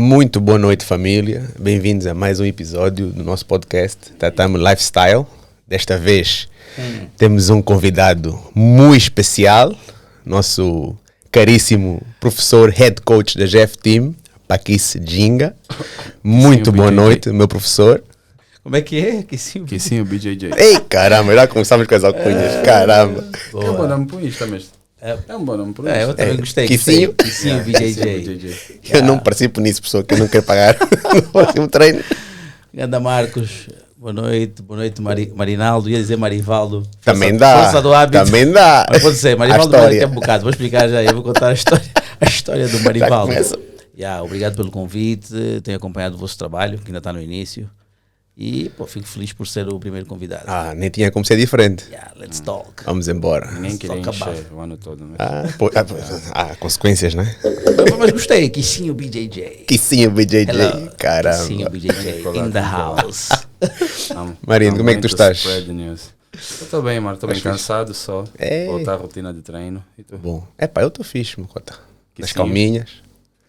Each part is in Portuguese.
Muito boa noite, família. Bem-vindos a mais um episódio do nosso podcast Tatame Lifestyle. Desta vez temos um convidado muito especial, nosso caríssimo professor head coach da GF Team, Paquice Jinga. Muito boa noite, meu professor. Como é que é? Quicinho BJJ. Ei, caramba, já começamos com as alcunhas. Caramba. É um bom nome para isto, mas é um bom nome para isto. Eu também gostei. Quicinho? Quicinho BJJ. Eu não participo nisso, pessoa, que eu não quero pagar no próximo treino. Ganda Marcos, boa noite Marinaldo, ia dizer Marivaldo. Também dá, Força do hábito. também dá. Mas pode ser, Marivaldo demora aqui um bocado, vou explicar já, eu vou contar a história do Marivaldo. Obrigado pelo convite, tenho acompanhado o vosso trabalho, que ainda está no início. E fico feliz por ser o primeiro convidado. Nem tinha como ser diferente. Let's talk. Vamos embora. Ninguém queria encher o ano todo, né? Consequências, né? Mas gostei, Quicinho BJJ. Quicinho BJJ, Hello. caramba. Quicinho BJJ in the house. Marino, como é que tu estás? Eu estou bem, mano. Estou bem cansado só. Voltar à rotina de treino. E tu? Bom. Eu estou fixe, meu cota. Nas Quicinho? calminhas.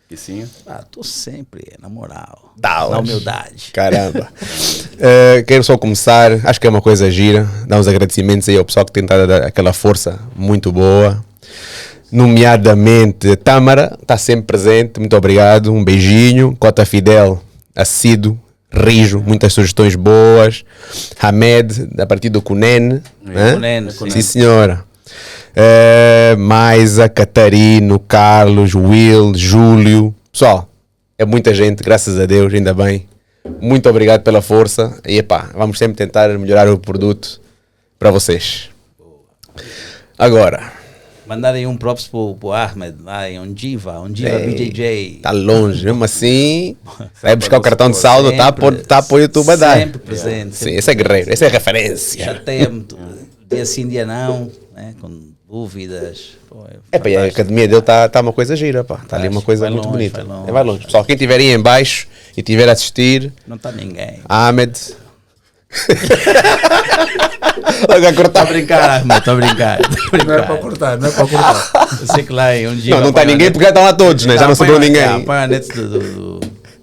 Quicinho? Tô sempre, na moral. Tá, na humildade. Caramba. Quero só começar, acho que é uma coisa gira, dar uns agradecimentos aí ao pessoal que tem dado aquela força muito boa. Nomeadamente, Tâmara, está sempre presente, muito obrigado, um beijinho. Cota Fidel, assíduo, rijo, muitas sugestões boas. Hamed, a partir do Cunene. Cunene. Sim, senhora. Maisa, Catarino, Carlos, Will, Júlio. Pessoal, é muita gente, graças a Deus, ainda bem. Muito obrigado pela força. E vamos sempre tentar melhorar o produto para vocês. Agora, mandarem um props pro Ahmed, lá em Ondiva BJJ. Tá longe, mesmo assim. Vai buscar o cartão de saldo, tá para o YouTube a dar. Sempre presente. Sim, esse é guerreiro, essa é referência. Chateia-me, dia sim, dia não, né? Com dúvidas. E a academia dele tá uma coisa gira, pá. Tá ali uma coisa muito bonita. Vai longe. Pessoal, quem estiver aí em baixo e estiver a assistir, não está ninguém. Ahmed. Logo a cortar. Estou a brincar. Não é para cortar. Eu sei que lá em Ondiva não está ninguém porque já estão lá todos, né? Já não sobrou ninguém. Apanha a net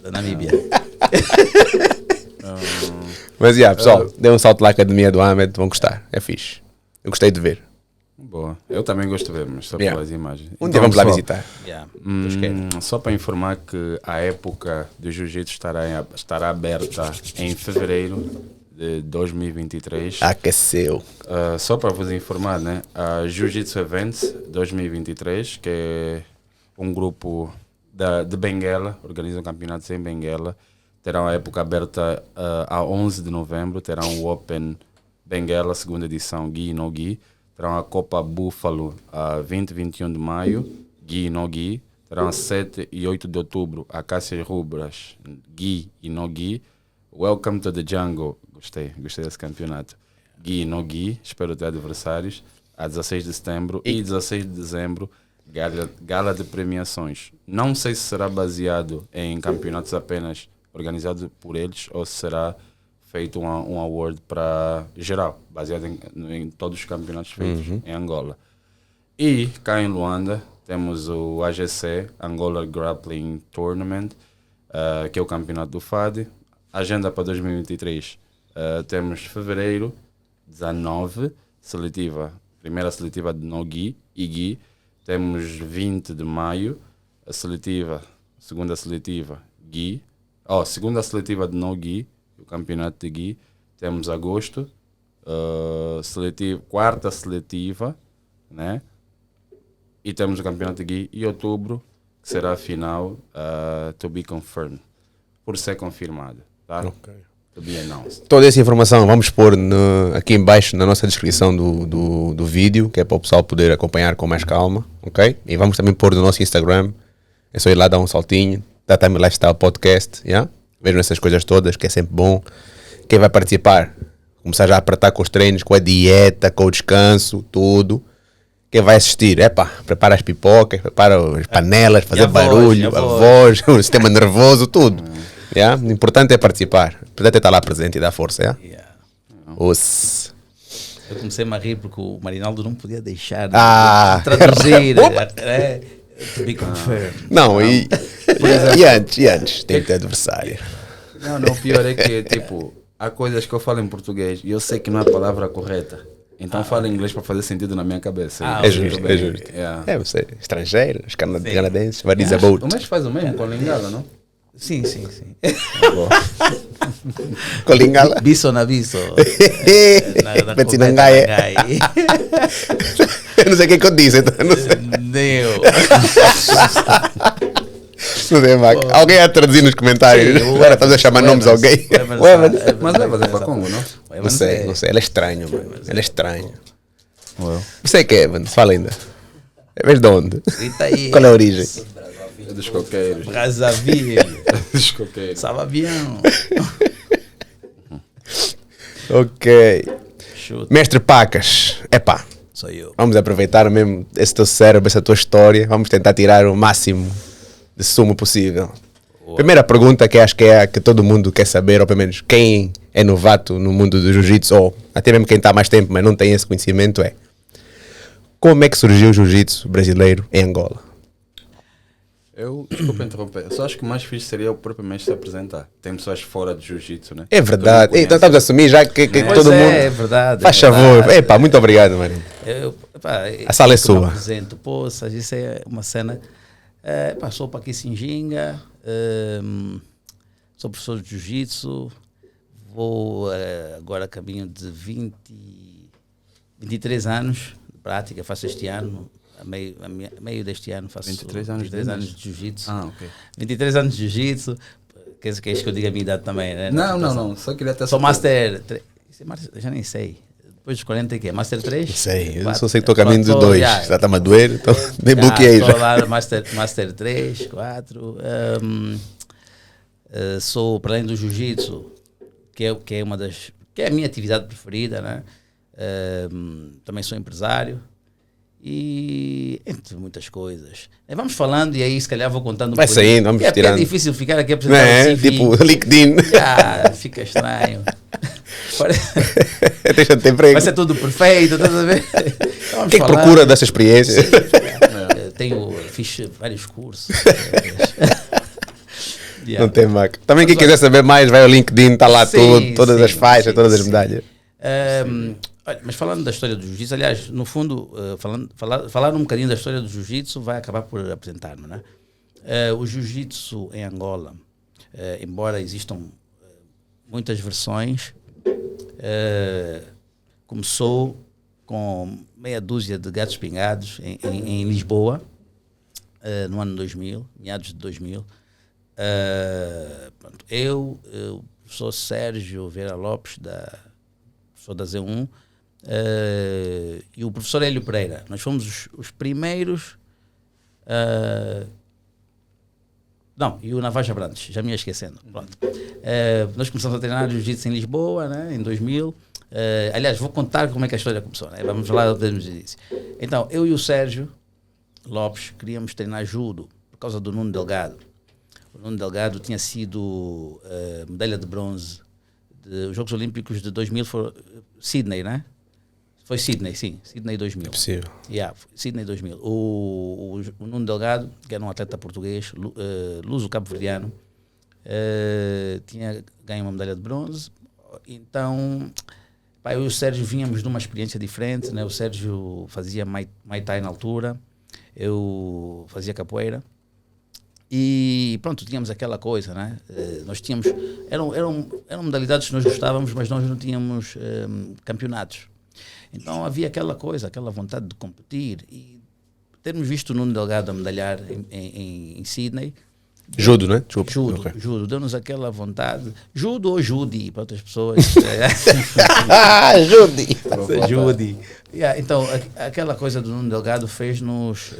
da Namíbia. Mas pessoal, dê um salto lá à academia do Ahmed, vão gostar. É fixe. Eu gostei de ver. Boa. Eu também gosto de ver, mas só pelas imagens. Um dia vamos lá visitar. Só para informar que a época do Jiu-Jitsu estará aberta em fevereiro de 2023. Aqueceu. Só para vos informar, né? A Jiu-Jitsu Events 2023, que é um grupo de Benguela, organiza um campeonato em Benguela, terá a época aberta a 11 de novembro, terá um Open Benguela, segunda edição, Gi no Gi. Terão a Copa Búfalo a 20 e 21 de maio, Gi no Gi. Terão a 7 e 8 de outubro, a Cássias Rubras, Gi e no Gi. Welcome to the Jungle, gostei desse campeonato. Gi no Gi, espero ter adversários. A 16 de setembro e 16 de dezembro, gala de premiações. Não sei se será baseado em campeonatos apenas organizados por eles ou se será feito um award para geral, baseado em todos os campeonatos feitos em Angola. E cá em Luanda temos o AGC, Angola Grappling Tournament, que é o campeonato do FAD. Agenda para 2023, temos fevereiro, 19, primeira seletiva de No-Gi e Gi. Temos 20 de maio, segunda seletiva Gi. Segunda seletiva de No-Gi, o campeonato de Gi. Temos agosto, quarta seletiva, né? E temos o campeonato de Gi. E outubro, que será a final, to be confirmed, por ser confirmada, tá? Okay. To be announced. Toda essa informação vamos pôr aqui em baixo na nossa descrição do vídeo, que é para o pessoal poder acompanhar com mais calma, ok? E vamos também pôr no nosso Instagram, é só ir lá dar um saltinho, Tatame Lifestyle Podcast, yeah? Vejam essas coisas todas, que é sempre bom. Quem vai participar, começar já a apertar com os treinos, com a dieta, com o descanso, tudo. Quem vai assistir, prepara as pipocas, prepara as panelas, fazer barulho, a voz, o sistema nervoso, tudo. Yeah? O importante é participar, o importante é estar lá presente e dar força. Yeah? Eu comecei a rir porque o Marinaldo não podia deixar de traduzir. To be confirmed. Não, e antes tem que ter adversário. Não, o pior é que, tipo, há coisas que eu falo em português e eu sei que não é a palavra correta. Então falo em inglês para fazer sentido na minha cabeça. É justo. Yeah. É, você, estrangeiro, os canadenses, vai dizer about. O Mestre faz o mesmo com a Lingala, não? Sim. Com Lingala. Biso na biso. Betsinangai. Eu não sei o que eu disse, então não sei. Não sei, Mac. Alguém a traduzir nos comentários. Agora estamos a chamar nomes a alguém. Mas leva para Congo, não? Não sei. Ele é estranho, mano. Ele é estranho. Você é que é, mano? Fala ainda. É vez de onde? Qual é a origem? Dos coqueiros. Brazzaville. Dos coqueiros. Sababião. Ok. Chuta. Mestre Pacas. Epá. Sou eu. Vamos aproveitar mesmo esse teu cérebro, essa tua história. Vamos tentar tirar o máximo de sumo possível. Primeira pergunta que acho que é a que todo mundo quer saber, ou pelo menos quem é novato no mundo do jiu-jitsu, ou até mesmo quem está há mais tempo, mas não tem esse conhecimento, é: como é que surgiu o jiu-jitsu brasileiro em Angola? Desculpa interromper, eu só acho que o mais fixe seria o próprio mestre se apresentar. Tem pessoas fora do jiu-jitsu, né? É verdade. Então estamos a assumir já que todo mundo... É verdade. Faz favor. Epá, muito obrigado, Marinho. A sala é sua. Apresento, poça, isso é uma cena... Sou para aqui Sinjinga, sou professor de jiu-jitsu, vou agora a caminho de 23 anos de prática, faço este ano, a meio deste ano faço 23 anos de jiu-jitsu. 23 anos de jiu-jitsu, quer dizer que é isso que eu digo a minha idade também, né? Não, só queria ter... Sou Master... Já nem sei. Depois dos 40 que é? Master 3? Não sei, eu só sei que estou a caminho de 2. Já está-me a doer, então nem bloqueei já. Estou lá Master 3, 4. Sou, para além do jiu-jitsu, que é uma das... que é a minha atividade preferida, né? Também sou empresário. E entre muitas coisas. Vamos falando e aí se calhar vou contando vai saindo, vamos tirando. É difícil ficar aqui a apresentar o CV. Tipo LinkedIn. Fica estranho. Vai ser tudo perfeito, estás a ver? Então, quem procura dessa experiência? Fiz vários cursos. Não tem Mac. Também quem quiser saber mais, vai ao LinkedIn, está lá todas as faixas, todas as medalhas. Olha, mas falando da história do jiu-jitsu, aliás, no fundo, falar um bocadinho da história do jiu-jitsu vai acabar por apresentar-me, né? O jiu-jitsu em Angola, embora existam muitas versões, começou com meia dúzia de gatos pingados em Lisboa, no ano 2000, meados de 2000. Eu, o professor Sérgio Vera Lopes, professor da Z1, e o professor Hélio Pereira. Nós fomos os primeiros... e o Navaja Brandes, já me ia esquecendo. Pronto. Nós começamos a treinar jiu-jitsu em Lisboa, né, em 2000. Aliás, vou contar como é que a história começou. Né? Vamos lá desde o início. Então, eu e o Sérgio Lopes queríamos treinar judo por causa do Nuno Delgado. O Nuno Delgado tinha sido medalha de bronze dos Jogos Olímpicos de 2000, foi Sydney, né? Foi Sydney, sim. Sydney 2000. É possível. Sydney 2000. O Nuno Delgado, que era um atleta português, luso-cabo-verdiano, tinha ganho uma medalha de bronze. Então, eu e o Sérgio vínhamos de uma experiência diferente, né? O Sérgio fazia Muay Thai na altura, eu fazia capoeira. E pronto, tínhamos aquela coisa, né? Nós tínhamos... Eram modalidades que nós gostávamos, mas nós não tínhamos campeonatos. Então havia aquela coisa, aquela vontade de competir. E termos visto o Nuno Delgado a medalhar em Sydney... Judo, né? Judo. Deu-nos aquela vontade. Judo ou Judy, para outras pessoas. Judy. Então, aquela coisa do Nuno Delgado fez-nos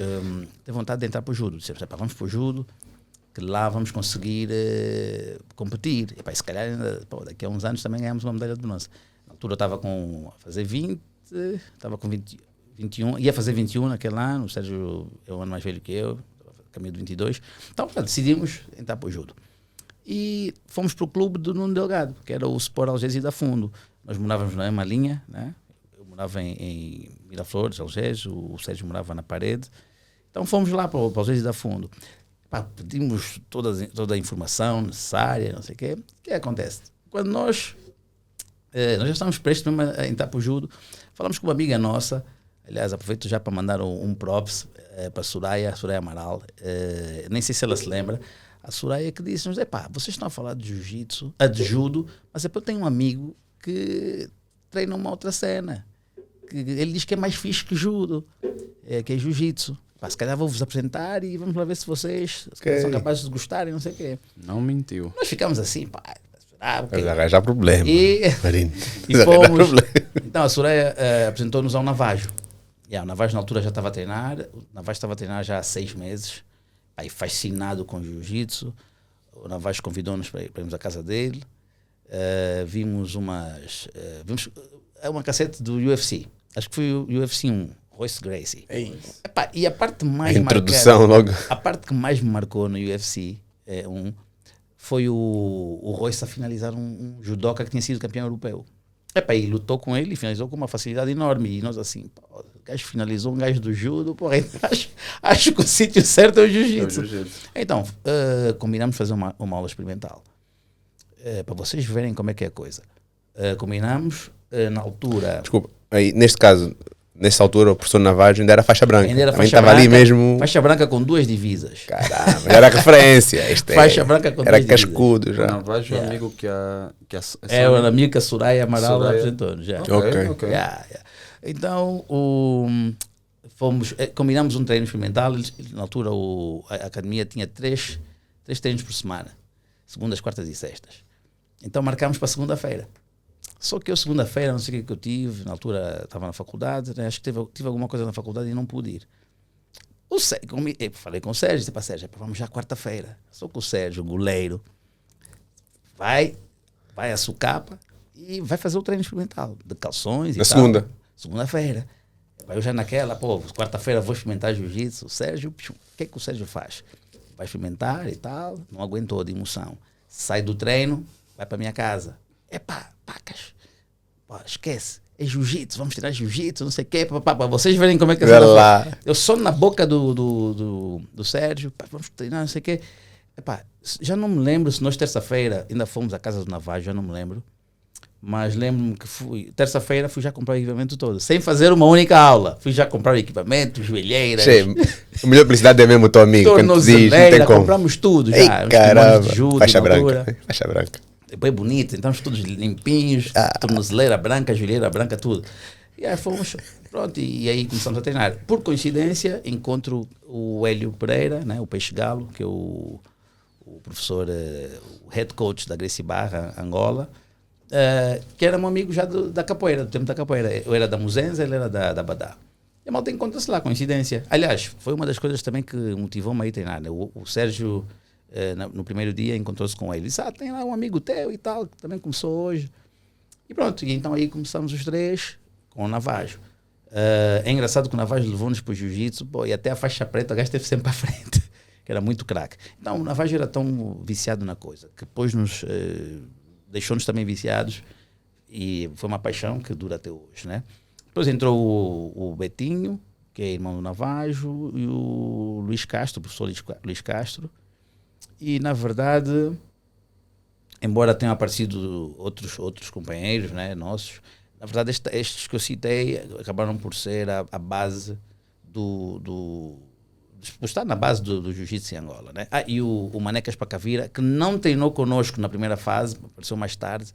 ter vontade de entrar para o judo. Dissemos, vamos para o judo, que lá vamos conseguir competir. E, se calhar, daqui a uns anos também ganhamos uma medalha de bronze. Na altura eu estava a fazer 20, estava com 21, ia fazer 21 naquele ano. O Sérgio é um ano mais velho que eu. Caminho de 22. Então, decidimos entrar para o judo. E fomos para o clube do Nuno Delgado, que era o Sport Algés e da Fundo. Nós morávamos na mesma linha, né? Eu morava em Miraflores, Algés, o Sérgio morava na Parede. Então fomos lá para os Reis da Fundo. Pedimos toda a informação necessária, não sei o quê. O que acontece? Quando nós já estávamos prestes mesmo a entrar para o judo, falamos com uma amiga nossa, aliás, aproveito já para mandar um props para a Soraya Amaral, nem sei se ela se lembra, a Soraya que disse-nos, vocês estão a falar de jiu-jitsu, de judo, mas eu tenho um amigo que treina uma outra cena, que ele diz que é mais fixe que judo, que é jiu-jitsu. Se calhar vou-vos apresentar e vamos lá ver se vocês são capazes de gostarem, não sei o quê. Não mentiu. Nós ficamos assim, Mas arranjar problema. E fomos. Então a Soraya apresentou-nos ao Navajo. O Navajo na altura já estava a treinar. O Navajo estava a treinar já há 6 meses. Aí fascinado com jiu-jitsu. O Navajo convidou-nos para irmos à casa dele. Vimos uma cassete do UFC. Acho que foi o UFC 1. Royce Gracie. E a parte mais introdução logo. A parte que mais me marcou no UFC foi o Royce a finalizar um judoca que tinha sido campeão europeu. E lutou com ele e finalizou com uma facilidade enorme. E nós assim, o gajo finalizou um gajo do judo, acho que o sítio certo é o jiu-jitsu. Então, combinamos fazer uma aula experimental. Para vocês verem como é que é a coisa. Combinamos na altura... Desculpa, aí, neste caso... Nessa altura, o professor Navajo ainda era faixa branca. Ainda era faixa branca, ali mesmo. Faixa branca com 2 divisas. Caramba, era referência. Faixa branca com 2 divisas. Era cascudo já. Navajo é um amigo que a é o amigo que a Soraya Amaral apresentou. Já. Ok. Então, combinamos um treino experimental. Na altura, a academia tinha 3 treinos por semana. Segundas, quartas e sextas. Então, marcámos para segunda-feira. Só que eu, segunda-feira, não sei o que eu tive, na altura estava na faculdade, né? Acho que tive alguma coisa na faculdade e não pude ir. Eu falei com o Sérgio, disse para Sérgio, vamos já quarta-feira. Só que o Sérgio, o goleiro, vai a Sucapa e vai fazer o treino experimental de calções e tal. Segunda? Segunda-feira. Eu já naquela, quarta-feira vou experimentar jiu-jitsu. O Sérgio, o que o Sérgio faz? Vai experimentar e tal, não aguentou de emoção. Sai do treino, vai para minha casa. Pacas, esquece, é jiu-jitsu, vamos tirar jiu-jitsu, não sei o quê, para vocês verem como é que eu sou na boca do Sérgio, vamos treinar, não sei o quê. Já não me lembro se nós terça-feira ainda fomos à casa do Navajo, já não me lembro, mas lembro-me que terça-feira fui já comprar o equipamento todo, sem fazer uma única aula, fui já comprar o equipamento, joelheiras. A melhor publicidade é mesmo o teu amigo, quando diz, não tem como. Compramos tudo já. Ei, caramba, faixa branca. Bem bonito, então todos limpinhos, tornozeleira branca, joelheira branca, tudo. E aí fomos, pronto, e aí começamos a treinar. Por coincidência, encontro o Hélio Pereira, né, o Peixe Galo, que é o professor, o head coach da Gracie Barra, Angola, que era um amigo já da capoeira, do tempo da capoeira. Eu era da Muzenza, ele era da Badá. E a malta encontra-se lá, coincidência. Aliás, foi uma das coisas também que motivou-me a ir treinar. Né? O Sérgio... no primeiro dia encontrou-se com ele, disse, tem lá um amigo teu e tal, que também começou hoje. E pronto, e então aí começamos os 3 com o Navajo. É engraçado que o Navajo levou-nos para o jiu-jitsu, e até a faixa preta o gajo esteve sempre à frente, que era muito craque. Então o Navajo era tão viciado na coisa, que depois deixou-nos também viciados, e foi uma paixão que dura até hoje, né? Depois entrou o Betinho, que é irmão do Navajo, e o Luís Castro, o professor Luís Castro. E, na verdade, embora tenham aparecido outros companheiros, né, nossos, na verdade, estes que eu citei acabaram por ser a base estar na base do jiu-jitsu em Angola. Né? E o Manecas Pacavira, que não treinou connosco na primeira fase, apareceu mais tarde,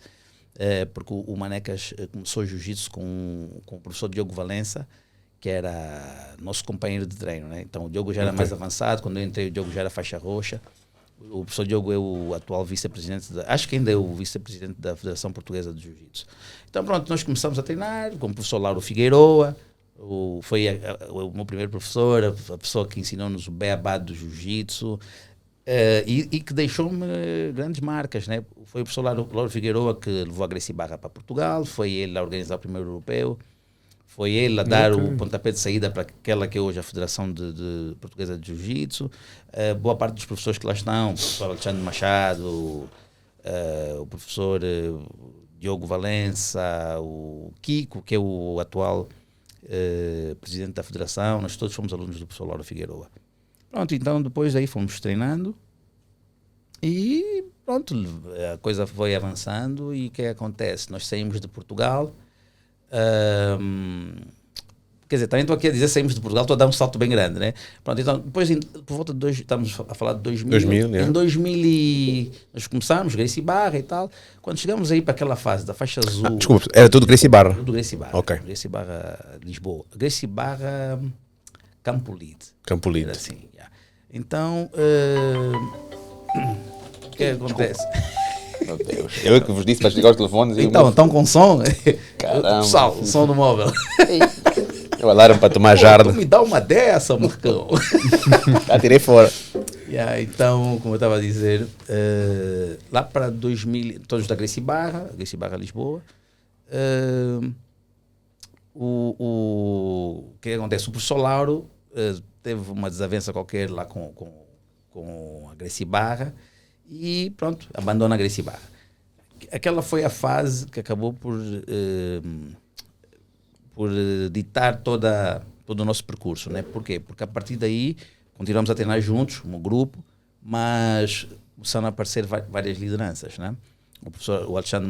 porque o Manecas começou jiu-jitsu com o professor Diogo Valença, que era nosso companheiro de treino. Né? Então, o Diogo já era mais avançado, quando eu entrei, o Diogo já era faixa roxa. O professor Diogo é o atual vice-presidente, acho que ainda é o vice-presidente da Federação Portuguesa de Jiu-Jitsu. Então pronto, nós começamos a treinar com o professor Lauro Figueiroa, foi o meu primeiro professor, a pessoa que ensinou-nos o beabá do Jiu-Jitsu, e que deixou-me grandes marcas. Né? Foi o professor Lauro Figueiroa que levou a Gracie Barra para Portugal, foi ele a organizar o primeiro europeu, foi ele a dar o pontapé de saída para aquela que é hoje a Federação Portuguesa de Jiu-Jitsu. Boa parte dos professores que lá estão, o professor Alexandre Machado, o professor Diogo Valença, o Kiko, que é o atual presidente da federação, nós todos fomos alunos do professor Lauro Figueroa. Pronto, então depois daí fomos treinando e pronto, a coisa foi avançando e o que acontece? Nós saímos de Portugal, quer dizer, também estou aqui a dizer saímos de Portugal, estou a dar um salto bem grande, né? Pronto, então depois, por volta de estamos a falar de 2000 em 2000 nós começámos, Gracie Barra e tal, quando chegamos aí para aquela fase da faixa azul... Desculpa, era tudo Gracie Barra? Tudo Gracie Barra, ok. Gracie Barra Lisboa, Gracie Barra Campo Lide. Campo Lide. Assim, yeah. Então, o que acontece? Meu Deus. Eu que vos disse para desligar os telefones. Então, estão com som? Caramba. Pessoal, som do móvel. Eu alarme para tomar jarda. Tu me dá uma dessa, Marcão. Já tirei fora. Yeah, então, como eu estava a dizer, lá para 2000, todos da Gracie Barra Lisboa, o que acontece? O professor Lauro teve uma desavença qualquer lá com a Gracie Barra e pronto, abandona a Gracie Barra. Aquela foi a fase que acabou por ditar todo o nosso percurso, né? Por quê? Porque a partir daí continuamos a treinar juntos, como grupo, mas começaram a aparecer várias lideranças, né? O professor Alexandre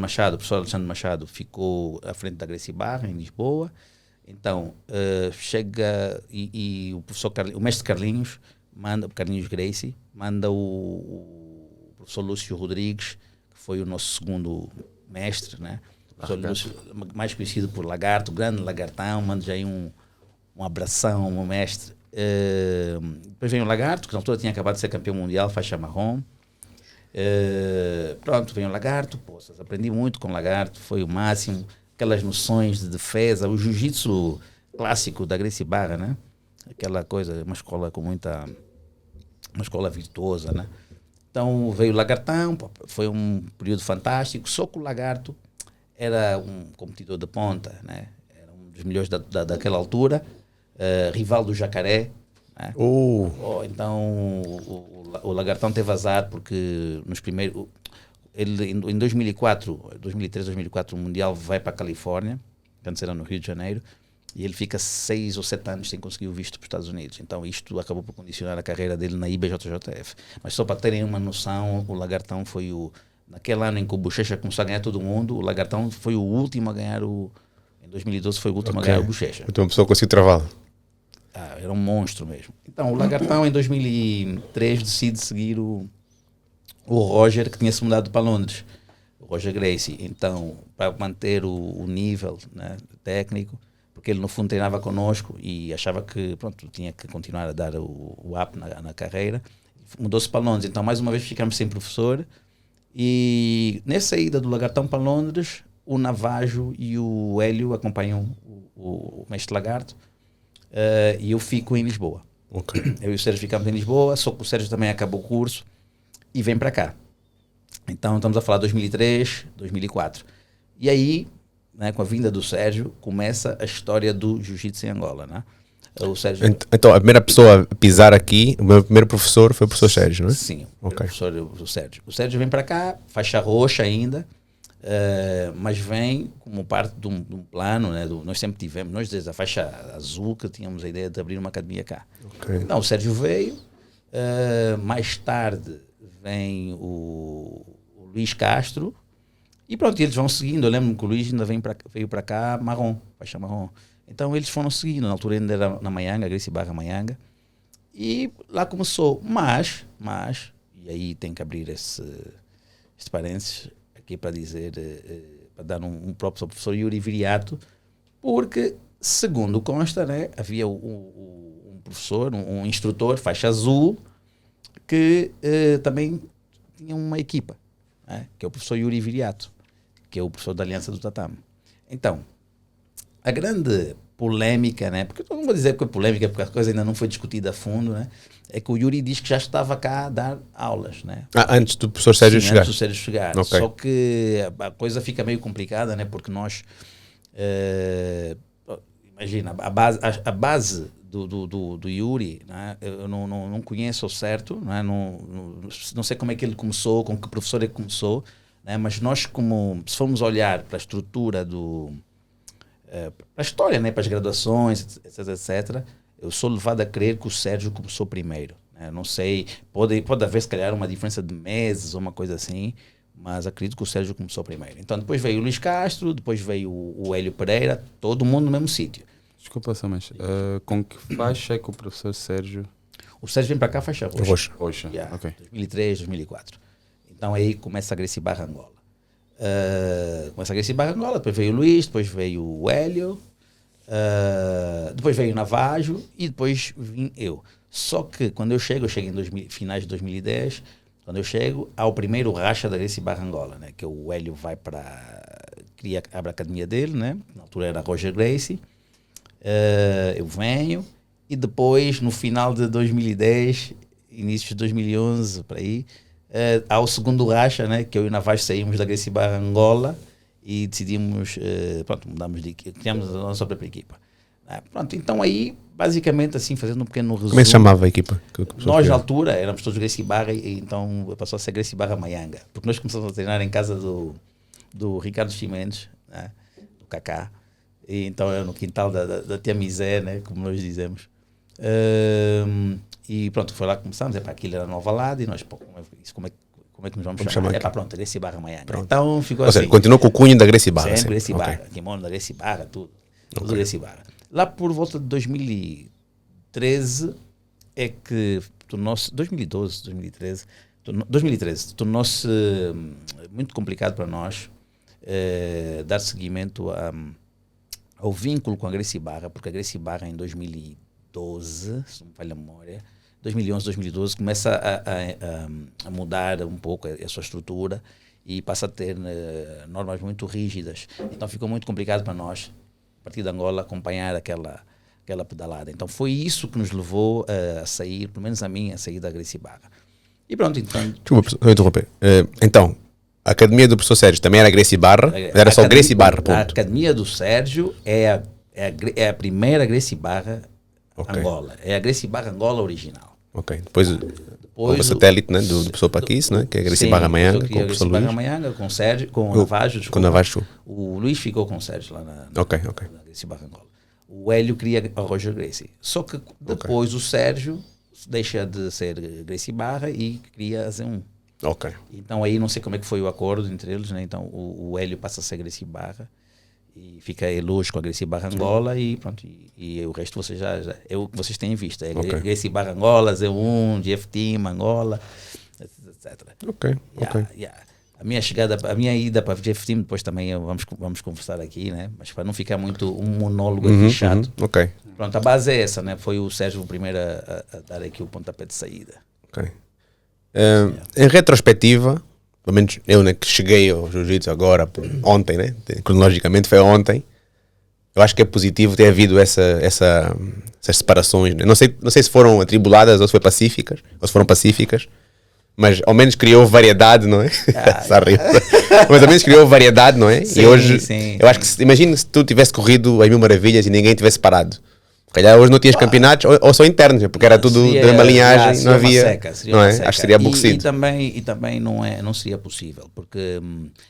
Machado ficou à frente da Gracie Barra, em Lisboa. Então, chega e o mestre Carlinhos Gracie, manda o professor Lúcio Rodrigues, que foi o nosso segundo mestre, né? O professor Lúcio, mais conhecido por Lagarto, grande Lagartão, manda já aí um abração ao meu mestre. Depois vem o Lagarto, que na altura tinha acabado de ser campeão mundial, faixa marrom. Pronto, vem o Lagarto, aprendi muito com o Lagarto, foi o máximo, aquelas noções de defesa, o jiu-jitsu clássico da Gracie Barra, né? Aquela coisa, uma escola virtuosa, né? Então veio o Lagartão, foi um período fantástico, só que o Lagarto era um competidor de ponta, né? Era um dos melhores daquela altura, rival do Jacaré, né? Então o Lagartão teve azar porque nos primeiros... Ele, em 2003, 2004, o Mundial vai para a Califórnia, antes era no Rio de Janeiro, e ele fica 6 ou 7 anos sem conseguir o visto para os Estados Unidos. Então isto acabou por condicionar a carreira dele na IBJJF. Mas só para terem uma noção, o Lagartão foi naquele ano em que o Bochecha começou a ganhar todo mundo, o Lagartão foi o último a ganhar em 2012 foi o último a ganhar o Bochecha. Então a pessoa conseguiu travá-lo. Era um monstro mesmo. Então o Lagartão em 2003 decide seguir o Roger, que tinha se mudado para Londres, o Roger Gracie. Então, para manter o nível, né, técnico, porque ele no fundo treinava connosco e achava que pronto, tinha que continuar a dar o up na carreira, mudou-se para Londres. Então mais uma vez ficamos sem professor e nessa ida do Lagartão para Londres, o Navajo e o Hélio acompanham o mestre Lagarto, e eu fico em Lisboa. Okay. Eu e o Sérgio ficamos em Lisboa, só que o Sérgio também acabou o curso e vem para cá. Então estamos a falar de 2003, 2004. E aí, né, com a vinda do Sérgio, começa a história do jiu-jitsu em Angola, né? O Sérgio... Então a primeira pessoa a pisar aqui, o meu primeiro professor foi o professor Sérgio, não é? Sim, okay. o Sérgio. O Sérgio vem para cá, faixa roxa ainda, mas vem como parte de um plano, né? Nós sempre tivemos, nós desde a faixa azul, que tínhamos a ideia de abrir uma academia cá. Okay. Então o Sérgio veio, mais tarde vem o Luís Castro e pronto, eles vão seguindo. Eu lembro que o Luís ainda veio para cá marrom, faixa marrom. Então eles foram seguindo, na altura ainda era na Maianga, Gracie Barra Maianga, e lá começou, mas e aí tem que abrir este parênteses aqui para dizer, para dar um próprio ao professor Yuri Viriato, porque segundo consta, né, havia um professor, um instrutor, faixa azul, que também tinha uma equipa, né, que é o professor Yuri Viriato, que é o professor da Aliança do Tatame. Então, a grande polêmica, né, porque eu não vou dizer que é polêmica, porque a coisa ainda não foi discutida a fundo, né, é que o Yuri diz que já estava cá a dar aulas, né? Antes do professor Sérgio chegar? Antes do Sérgio chegar. Okay. Só que a coisa fica meio complicada, né, porque nós, imagina, a base do Yuri, né, eu não conheço ao certo, né, não sei como é que ele começou, com que professor ele começou, né, mas nós, se formos olhar para a estrutura para a história, né? Para as graduações, etc. Eu sou levado a crer que o Sérgio começou primeiro. Né? Não sei, pode haver se calhar uma diferença de meses ou uma coisa assim, mas acredito que o Sérgio começou primeiro. Então depois veio o Luís Castro, depois veio o Hélio Pereira, todo mundo no mesmo sítio. Desculpa, mas com que faixa é que o professor Sérgio... O Sérgio vem para cá, faixa roxa. Yeah, ok. 2003, 2004. Então aí começa a Gracie Barra Angola. Começa a Gracie Barra Angola, depois veio o Luís, depois veio o Hélio, depois veio o Navajo e depois vim eu. Só que quando eu chego em finais de 2010, quando eu chego, há o primeiro racha da Gracie Barra Angola, né? Que o Hélio vai abre a academia dele, né? Na altura era Roger Gracie. Eu venho e depois, no final de 2010, início de 2011, por aí, há o segundo racha, né? Que eu e o Navajo saímos da Gracie Barra Angola e decidimos, mudamos de equipa, criamos a nossa própria equipa. Pronto, então aí, basicamente, assim, fazendo um pequeno resumo. Como é que se chamava a equipa? Nós, na altura, éramos todos Gracie Barra e então passou a ser Gracie Barra Maianga. Porque nós começamos a treinar em casa do Ricardo Chimenez, né? Do Kaká. E então era no quintal da tia Misé, né? Como nós dizemos. E pronto, foi lá que começámos. Aquilo era Nova Lado e nós, como é que nos vamos chamar? Pronto, Gracie Barra Maianga. Pronto. Então ficou assim. Ou seja, continuou com o cunho da Gracie Barra. Sempre Gracie Barra, kimono da Gracie Barra, tudo. Tudo Gracie Barra. Lá por volta de 2013 é que tornou-se, 2013, tornou-se muito complicado para nós dar seguimento ao vínculo com a Gracie Barra, porque a Gracie Barra em 2012, se não me falha a memória, 2011, 2012, começa a mudar um pouco a sua estrutura e passa a ter normas muito rígidas. Então ficou muito complicado para nós, a partir de Angola, acompanhar aquela pedalada. Então foi isso que nos levou a sair, pelo menos a mim, a sair da Gracie Barra. E pronto, então... Desculpa, interromper. Então, a academia do professor Sérgio também era Gracie Barra? Era só Gracie Barra, ponto. A academia do Sérgio é a primeira Gracie Barra Angola. É a Gracie Barra Angola original. Ok. Depois o satélite, né, do professor Paquis, né, que é a Gracie Barra Maianga, com o professor Luís. Barra Maianga, com o Sérgio, com o Navajo. Com o Navajo. O Luís ficou com o Sérgio lá na Gracie Barra Angola. O Hélio queria a Roger Gracie. Só que depois o Sérgio deixa de ser Gracie Barra e queria fazer um. Ok. Então aí não sei como é que foi o acordo entre eles, né? Então o Hélio passa a ser Gracie Barra e fica Eloge com a Gracie Barra Angola e pronto. E o resto vocês é o que vocês têm visto. É Gracie Barra Angola, Z1, GF Team, Angola, etc. Ok. A minha ida para a GF Team, depois também vamos conversar aqui, né? Mas para não ficar muito um monólogo aqui chato. Ok. Pronto, a base é essa, né? Foi o Sérgio o primeiro a dar aqui o pontapé de saída. Ok. Em retrospectiva, pelo menos eu, né, que cheguei ao Jiu-Jitsu agora, ontem, né? Cronologicamente foi ontem. Eu acho que é positivo ter havido essas separações. Né? Não sei se foram atribuladas ou se foram pacíficas. Mas ao menos criou variedade, não é? Mas ao menos criou variedade, não é? Sim, e hoje, sim. Eu acho que, imagina se tu tivesse corrido as 1000 maravilhas e ninguém tivesse parado. Se calhar hoje não tinhas campeonatos ou só internos, porque era tudo da mesma linhagem, não havia. Não é? Acho que seria aborrecido. E também não seria possível, porque,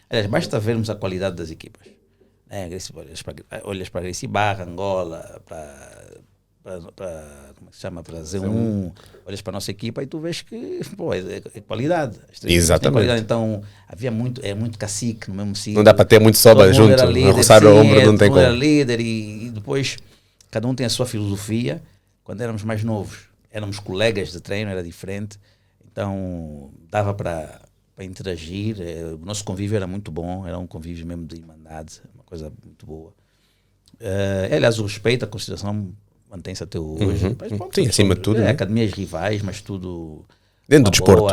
aliás, basta vermos a qualidade das equipas. Olhas para a Gracie Barra, Angola, para como é que se chama, para Z1, olhas para a nossa equipa e tu vês que é qualidade. Exatamente. Qualidade. Então havia muito cacique no mesmo sítio. Não dá para ter muito sobra junto, roçar o ombro não tem como. Era líder e depois cada um tem a sua filosofia. Quando éramos mais novos, éramos colegas de treino, era diferente. Então dava para interagir. O nosso convívio era muito bom, era um convívio mesmo de irmandade, uma coisa muito boa. Aliás, o respeito, a consideração mantém-se até hoje. Mas, bom, sim, acima de tudo. Academias rivais, mas tudo dentro do desporto.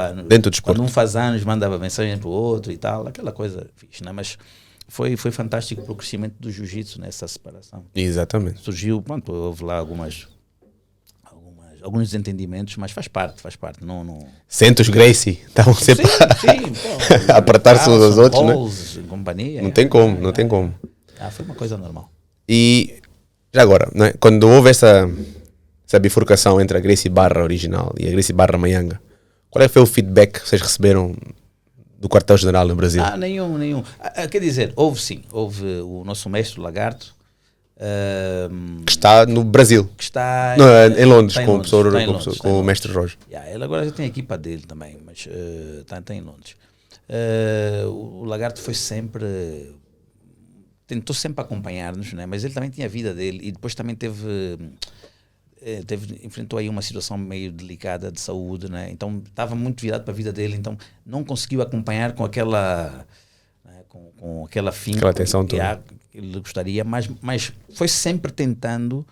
Quando um faz anos, manda mensagem para o outro e tal, aquela coisa fixe, né? Mas foi fantástico para o crescimento do jiu-jitsu nessa separação. Exatamente. Surgiu, pronto, houve lá alguns desentendimentos, mas faz parte. Não... Santos Gracie estavam sempre a apertar-se uns aos outros, né? Em companhia. Não tem como. Foi uma coisa normal. E já agora, né, quando houve essa bifurcação entre a Gracie Barra original e a Gracie Barra Maianga, qual foi o feedback que vocês receberam do quartel-general no Brasil? Nenhum. Quer dizer, houve sim. Houve o nosso mestre Lagarto, Que está no Brasil. Que está em Londres, com, com o mestre Roger. Ele agora já tem a equipa dele também, mas está em Londres. O Lagarto foi sempre... Tentou sempre acompanhar-nos, né? Mas ele também tinha a vida dele e depois também enfrentou aí uma situação meio delicada de saúde, né? Então estava muito virado para a vida dele, então não conseguiu acompanhar com aquela... Com aquela finca, aquela atenção toda que ele gostaria, mas foi sempre tentando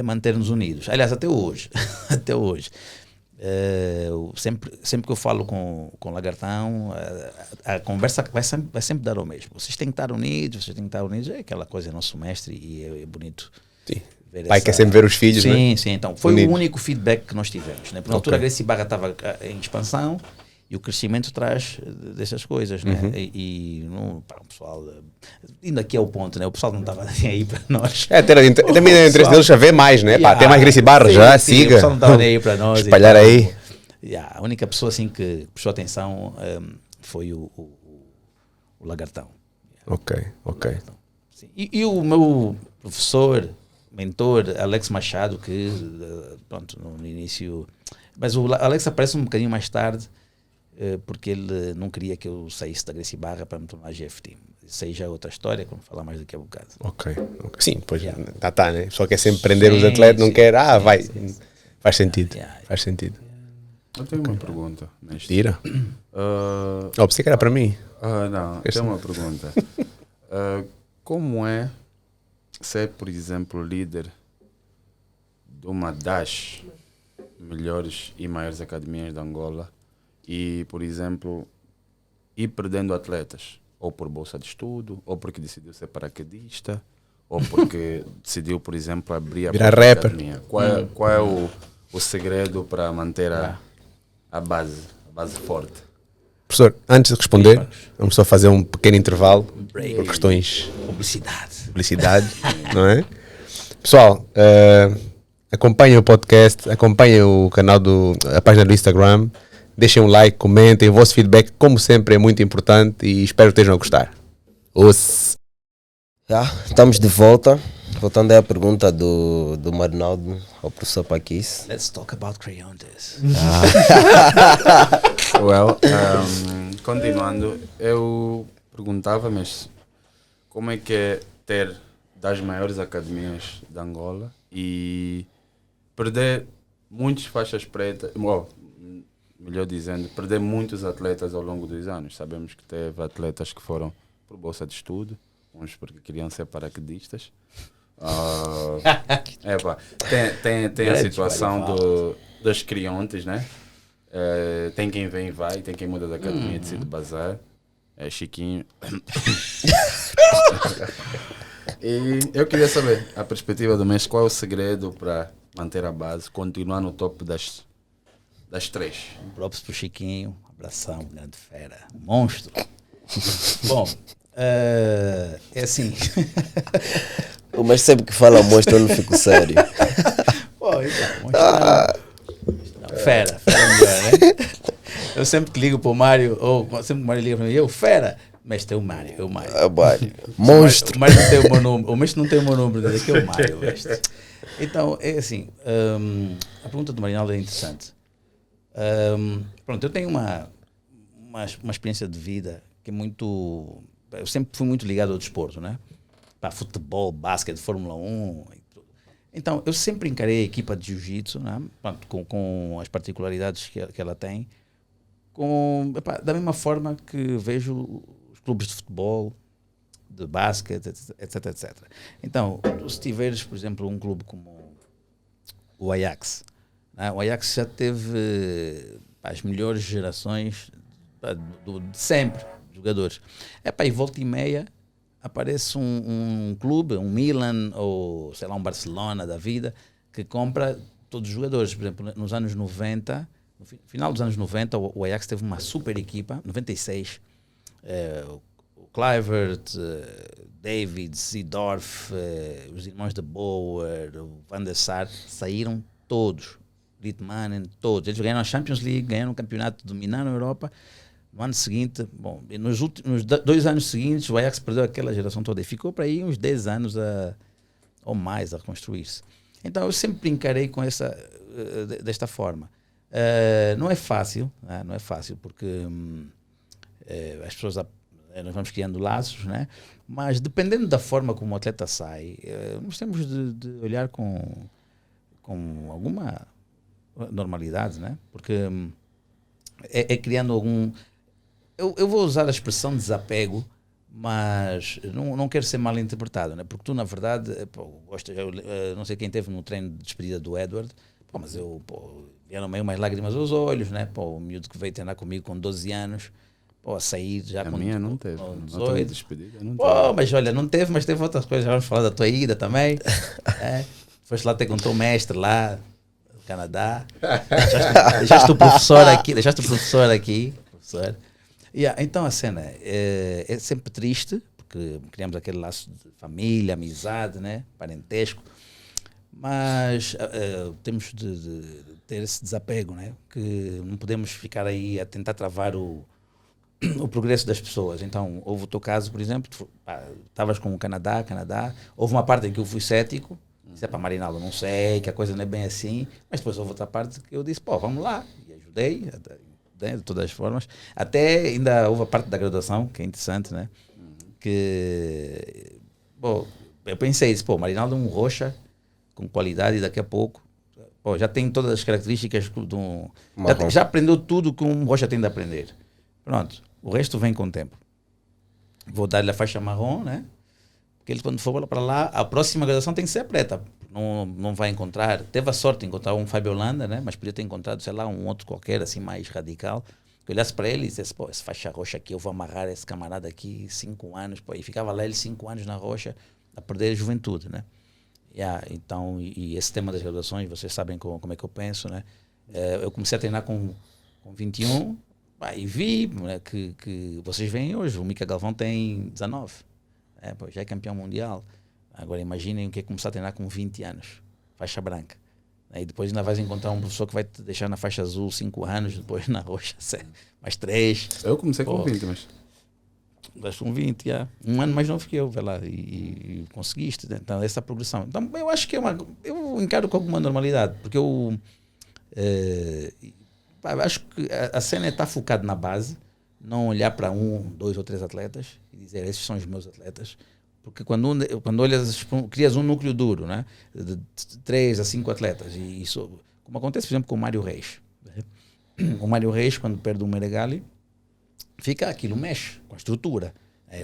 manter-nos unidos. Aliás, até hoje. Até hoje. Sempre que eu falo com o Lagartão, a conversa vai sempre dar ao mesmo. Vocês têm que estar unidos, é aquela coisa, é nosso mestre e é bonito. Sim. Pai quer sempre ver os filhos, sim, né? Sim, então foi unidos. O único feedback que nós tivemos. Né? Porque na altura a Gracie Barra estava em expansão, e o crescimento traz dessas coisas, né? O pessoal, indo aqui ao ponto, né? O pessoal não estava nem aí para nós. Também o interesse deles já vê mais, né? Tem mais Gracie Barra, já, siga. O pessoal não estava nem aí para nós. Espalhar então, aí. A única pessoa assim que prestou atenção foi o Lagartão. Ok. Lagartão. E o meu professor, mentor, Alex Machado, que, pronto, no início... Mas o Alex aparece um bocadinho mais tarde, porque ele não queria que eu saísse da Gracie Barra para me tornar GFT. Isso aí já é outra história, que vamos falar mais daqui a bocado. Ok. Sim, pois tá, né? Só quer sempre prender os atletas, não quer... vai. Sim. Faz sentido. Faz sentido. Eu tenho uma pergunta. Tira. Pensei que era para mim. Não, tenho uma pergunta. Como é ser, por exemplo, líder de uma das melhores e maiores academias de Angola e, por exemplo, ir perdendo atletas, ou por bolsa de estudo, ou porque decidiu ser paraquedista, ou porque decidiu, por exemplo, abrir a academia? Qual é o segredo para manter a base forte? Professor, antes de responder, vamos só fazer um pequeno intervalo por questões... Publicidade, não é? Pessoal, acompanhem o podcast, acompanhem o canal a página do Instagram, deixem um like, comentem, o vosso feedback, como sempre, é muito importante e espero que estejam a gostar. Estamos de volta. Voltando à pergunta do Marinaldo ao professor Paquis. Let's talk about Crayontas. Continuando, eu perguntava, mas como é que é ter das maiores academias de Angola e perder muitas faixas pretas, melhor dizendo, perder muitos atletas ao longo dos anos. Sabemos que teve atletas que foram por bolsa de estudo, uns porque queriam ser paraquedistas. Tem a situação das crianças, né? Tem quem vem e vai, tem quem muda da academia e decide bazar. Chiquinho. E eu queria saber a perspectiva do mês, qual é o segredo para manter a base, continuar no topo das três? Próprio pro Chiquinho, abração, grande fera, monstro. Bom, é assim. O mestre sempre que fala monstro eu não fico sério. Fera melhor, né? Eu sempre que ligo para o Mário, ou sempre que o Mário liga para mim, fera, mestre, é o Mário. Monstro. O Mário não tem o meu número, o mestre não tem o meu número, daqui é o Mário, mestre. Então, é assim, a pergunta do Marinaldo é interessante. Pronto, eu tenho uma experiência de vida que é muito... Eu sempre fui muito ligado ao desporto, né? Para futebol, basquete, Fórmula 1 e tudo. Então, eu sempre encarei a equipa de jiu-jitsu, né? com as particularidades que ela tem, da mesma forma que vejo os clubes de futebol, de basquete, etc. Então, se tiveres, por exemplo, um clube como o Ajax, né? O Ajax já teve as melhores gerações de sempre, de jogadores. E volta e meia aparece um clube, um Milan ou, sei lá, um Barcelona da vida, que compra todos os jogadores. Por exemplo, nos anos 90, no final dos anos 90, o Ajax teve uma super equipa, 96, o Kluivert, David, Seedorf, os irmãos de Boer, o Van der Sar, saíram todos, Littmannen, todos. Eles ganharam a Champions League, ganharam o campeonato, dominaram a Europa. No ano seguinte, nos 2 anos seguintes, o Ajax perdeu aquela geração toda e ficou para aí uns 10 anos ou mais a reconstruir-se. Então eu sempre encarei com desta forma. Não é fácil, né? Não é fácil, porque as pessoas, nós vamos criando laços, né? Mas dependendo da forma como o atleta sai, nós temos de olhar com alguma normalidade, né? Porque é criando algum... Eu vou usar a expressão desapego, mas não quero ser mal interpretado, né? Porque tu, na verdade, não sei quem teve no treino de despedida do Edward, mas vieram meio umas lágrimas aos olhos, né? O miúdo que veio treinar comigo com 12 anos, a sair já a com... minha não teve. Com 18. Despedida, não teve. Mas olha, não teve, mas teve outras coisas. Vamos falar da tua ida também. Foste lá ter com o teu mestre lá no Canadá. Deixaste o professor aqui. Professor. Então a cena é sempre triste, porque criamos aquele laço de família, amizade, né? Parentesco. Mas temos de ter esse desapego, né? Que não podemos ficar aí a tentar travar o progresso das pessoas. Então, houve o teu caso, por exemplo, estavas com o Canadá, houve uma parte em que eu fui cético, disse, Marinaldo, não sei, que a coisa não é bem assim, mas depois houve outra parte que eu disse, vamos lá, e ajudei, de todas as formas. Até ainda houve a parte da graduação, que é interessante, né? Que, eu pensei, Marinaldo é um roxa, com qualidade, e daqui a pouco já tem todas as características já aprendeu tudo que um rocha tem de aprender. Pronto, o resto vem com o tempo. Vou dar-lhe a faixa marrom, né? Porque ele, quando for para lá, a próxima graduação tem que ser a preta. Não vai encontrar, teve a sorte de encontrar um Fábio Holanda, né? Mas podia ter encontrado, sei lá, um outro qualquer, assim, mais radical. Que olhasse para ele e dissesse, essa faixa roxa aqui, eu vou amarrar esse camarada aqui 5 anos, e ficava lá ele 5 anos na rocha a perder a juventude, né? Então, e esse tema das graduações, vocês sabem como é que eu penso, né? Eu comecei a treinar com 21, e vi, né, que vocês veem hoje, o Mica Galvão tem 19, já é campeão mundial. Agora imaginem o que é começar a treinar com 20 anos, faixa branca. E depois ainda vais encontrar um professor que vai te deixar na faixa azul 5 anos, depois na roxa mais 3. Eu comecei com 20, mas... Mas com 20, um ano mais novo que eu, vai lá, e conseguiste, né? Então, essa progressão. Então, eu acho que eu encaro com alguma normalidade, porque eu acho que a cena está focada na base, não olhar para 1, 2 ou 3 atletas e dizer, esses são os meus atletas, porque quando olhas, crias um núcleo duro, né? De 3 a 5 atletas, e isso, como acontece, por exemplo, com o Mário Reis. O Mário Reis, quando perde o Meregali, aquilo mexe com a estrutura.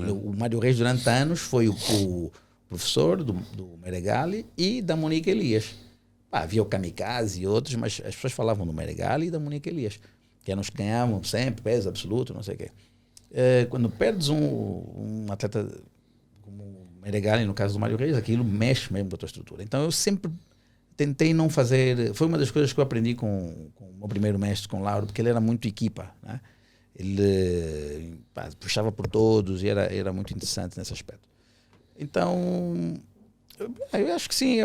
O Mário Reis, durante anos, foi o professor do Meregali e da Monique Elias. Havia o Kamikaze e outros, mas as pessoas falavam do Meregali e da Monique Elias, que eram os que ganhavam sempre, peso absoluto, não sei o quê. Quando perdes um atleta como o Meregali, no caso do Mário Reis, aquilo mexe mesmo com a tua estrutura. Então eu sempre tentei não fazer... Foi uma das coisas que eu aprendi com o meu primeiro mestre, com o Lauro, porque ele era muito equipa, né? Ele puxava por todos e era muito interessante nesse aspecto. Então, eu acho que sim,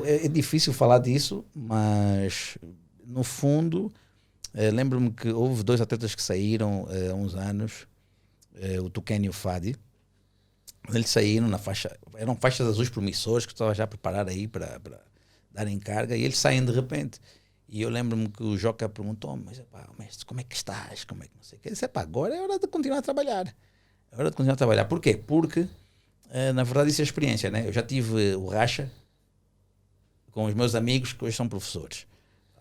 é difícil falar disso, mas no fundo, lembro-me que houve 2 atletas que saíram há uns anos, o Tuquene e o Fadi. Eles saíram na faixa, eram faixas azuis promissores que estava já a preparar aí para darem carga, e eles saem de repente. E eu lembro-me que o Joca perguntou, mas mestre, como é que estás? Como é que não sei o quê? Eu disse, agora é hora de continuar a trabalhar. É hora de continuar a trabalhar. Por quê? Porque, na verdade, isso é experiência, né? Eu já tive o racha com os meus amigos que hoje são professores.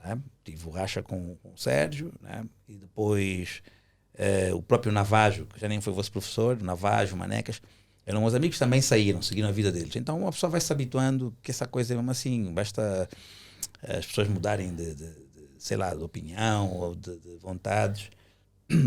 Né? Tive o racha com o Sérgio, né? E depois o próprio Navajo, que já nem foi vosso professor, o Navajo, o Manecas, eram meus amigos que também saíram, seguiram a vida deles. Então, uma pessoa vai se habituando que essa coisa é mesmo assim, basta... as pessoas mudarem sei lá, de opinião ou de vontades,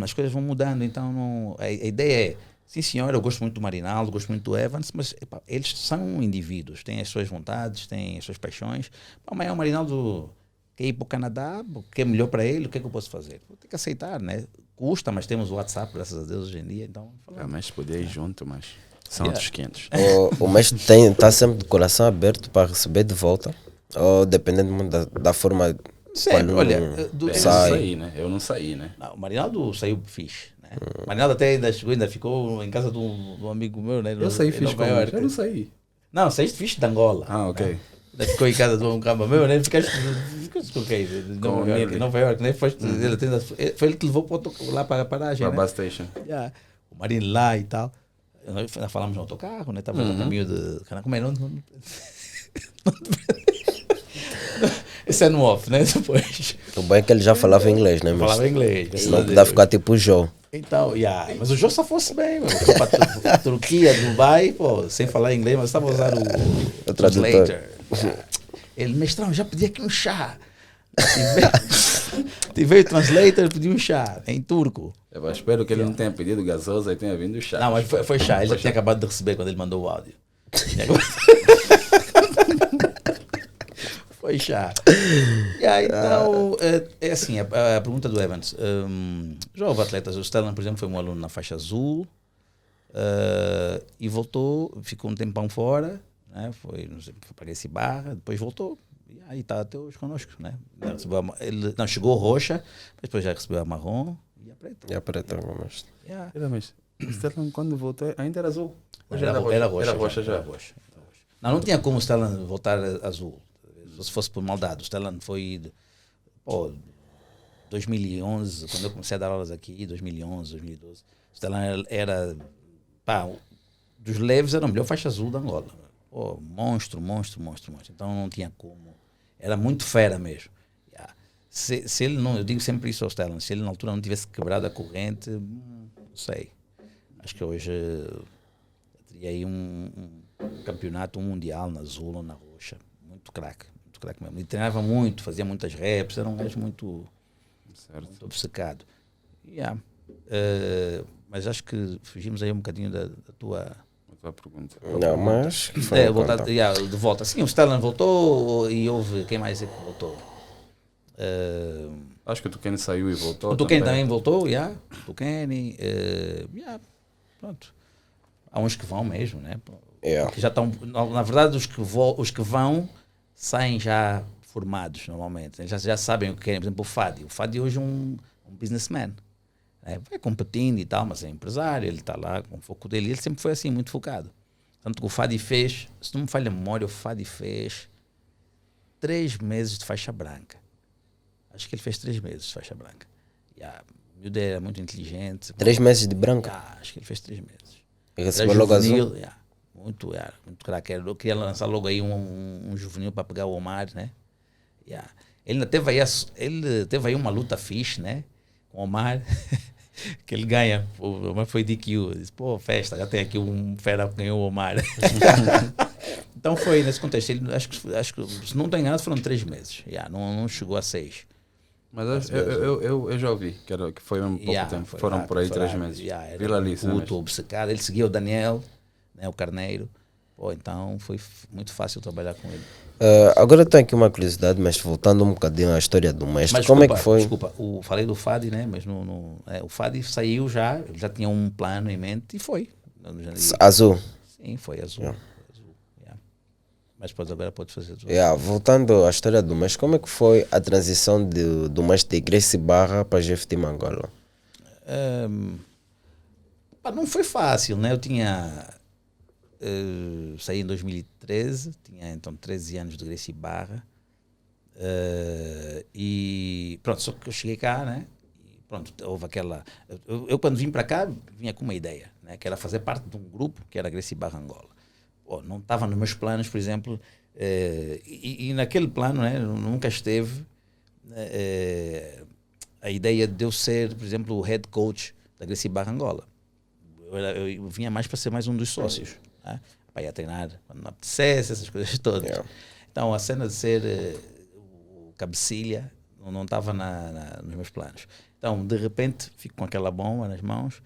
as coisas vão mudando. Então a ideia é, sim senhor, eu gosto muito do Marinaldo, gosto muito do Evans, mas eles são indivíduos, têm as suas vontades, têm as suas paixões. Amanhã o Marinaldo quer ir para o Canadá, que é melhor para ele, o que é que eu posso fazer? Vou ter que aceitar, né? Custa, mas temos o WhatsApp, graças a Deus, hoje em dia, então... mas poder ir junto, mas são outros 500. O mestre está sempre de coração aberto para receber de volta, ou dependendo muito da forma... Sempre, olha, eu não saí, né? Não, o Marinaldo saiu fixe, Né? Marinaldo até ainda chegou, ainda ficou em casa de um amigo meu, né? Eu saí, fiz com ele. Eu não saí. Não, saíste fixe de Angola. Ah, ok. Né? Ainda ficou em casa de um camba meu, né? Ficaste com quem? Nova York, né? Foi ele que levou lá para a paragem, Para né? a bus station. Yeah. O Marinho lá e tal. Nós falamos no autocarro, né? Estava no caminho de... Como é? Esse é no off, né? Depois. O bem é que ele já falava inglês, né? Falava inglês. Senão podia ficar tipo o Joe. Então, mas o Joe só fosse bem, meu. Para Turquia, Dubai, pô, sem falar inglês, mas estava a usar o translator. Ele, mestrão, já pedi aqui um chá. Tive o translator, pedi um chá em turco. Eu espero que ele não tenha pedido gasosa e tenha vindo chá. Não, mas foi chá. Ele já tinha acabado de receber quando ele mandou o áudio. Foi chá. Então, é assim, a pergunta do Evans. Já houve atletas, o Stellan, por exemplo, foi um aluno na faixa azul e voltou, ficou um tempão fora, né? Foi para esse barra, depois voltou. E aí está até hoje connosco, né? Ele não chegou roxa, mas depois já recebeu a marrom e a preta. E a preta, mas... Mas o Stellan, quando voltou, ainda era azul. Era roxa já. Não tinha como o Stellan voltar azul. Se fosse por maldade. O Stellan foi 2011, quando eu comecei a dar aulas aqui, 2011, 2012. O Stellan era dos leves era o melhor faixa azul da Angola. Monstro. Então não tinha como. Era muito fera mesmo. Se ele não, eu digo sempre isso ao Stellan, se ele na altura não tivesse quebrado a corrente, não sei. Acho que hoje teria aí um campeonato, mundial na azul ou na roxa. Muito craque mesmo. Ele treinava muito, fazia muitas reps, era um gajo muito obcecado. Mas acho que fugimos aí um bocadinho da tua pergunta. Não, mas... de volta. Sim, o Stellan voltou e houve... Quem mais é que voltou? Acho que o Tukene saiu e voltou. O Tukene também voltou, o Tukene... pronto. Há uns que vão mesmo, né? Que já estão... Na verdade, os que vão saem já formados, normalmente. Eles já sabem o que querem. Por exemplo, o Fadi. O Fadi hoje é um businessman. Vai competindo e tal, mas é empresário. Ele está lá com o foco dele. Ele sempre foi assim, muito focado. Tanto que o Fadi fez... Se não me falha a memória, o Fadi fez 3 meses de faixa branca. Acho que ele fez 3 meses de faixa branca. O miúdo era muito inteligente. 3 meses de branca? Acho que ele fez 3 meses. E recebeu logo azul? Muito craque. Eu queria lançar logo aí um juvenil para pegar o Omar, né? Ele teve aí uma luta fixe, né? Com o Omar, que ele ganha. O Omar foi DQ. Disse, festa, já tem aqui um fera que ganhou o Omar. Então foi nesse contexto. Ele, acho que, se não estou enganado, foram 3 meses. Não chegou a 6. Mas eu já ouvi que foi um pouco tempo. Foram por aí 3 meses. Era muito obcecado. Ele seguia o Daniel, né, o Carneiro. Então foi muito fácil trabalhar com ele. Agora eu tenho aqui uma curiosidade, mas voltando um bocadinho à história do mestre. Mas como é que foi? Desculpa, falei do Fadi, né? Mas o Fadi saiu já tinha um plano em mente e foi. Azul? Sim, foi azul. Mas agora pode fazer tudo. Voltando à história do mestre, como é que foi a transição do mestre de Gracie Barra para GFT Angola? Não foi fácil, né? Eu tinha... saí em 2013, tinha então 13 anos de Gracie Barra. E pronto, só que eu cheguei cá, né? E pronto, houve aquela... Eu quando vim para cá, vinha com uma ideia, né? Que era fazer parte de um grupo que era Gracie Barra Angola. Não estava nos meus planos, por exemplo, e naquele plano, né, nunca esteve a ideia de eu ser, por exemplo, o head coach da Gracie Barra Angola. Eu vinha mais para ser mais um dos sócios, né, para ir a treinar quando não apetecesse, essas coisas todas. Então a cena de ser o cabecilha não estava nos meus planos. Então, de repente, fico com aquela bomba nas mãos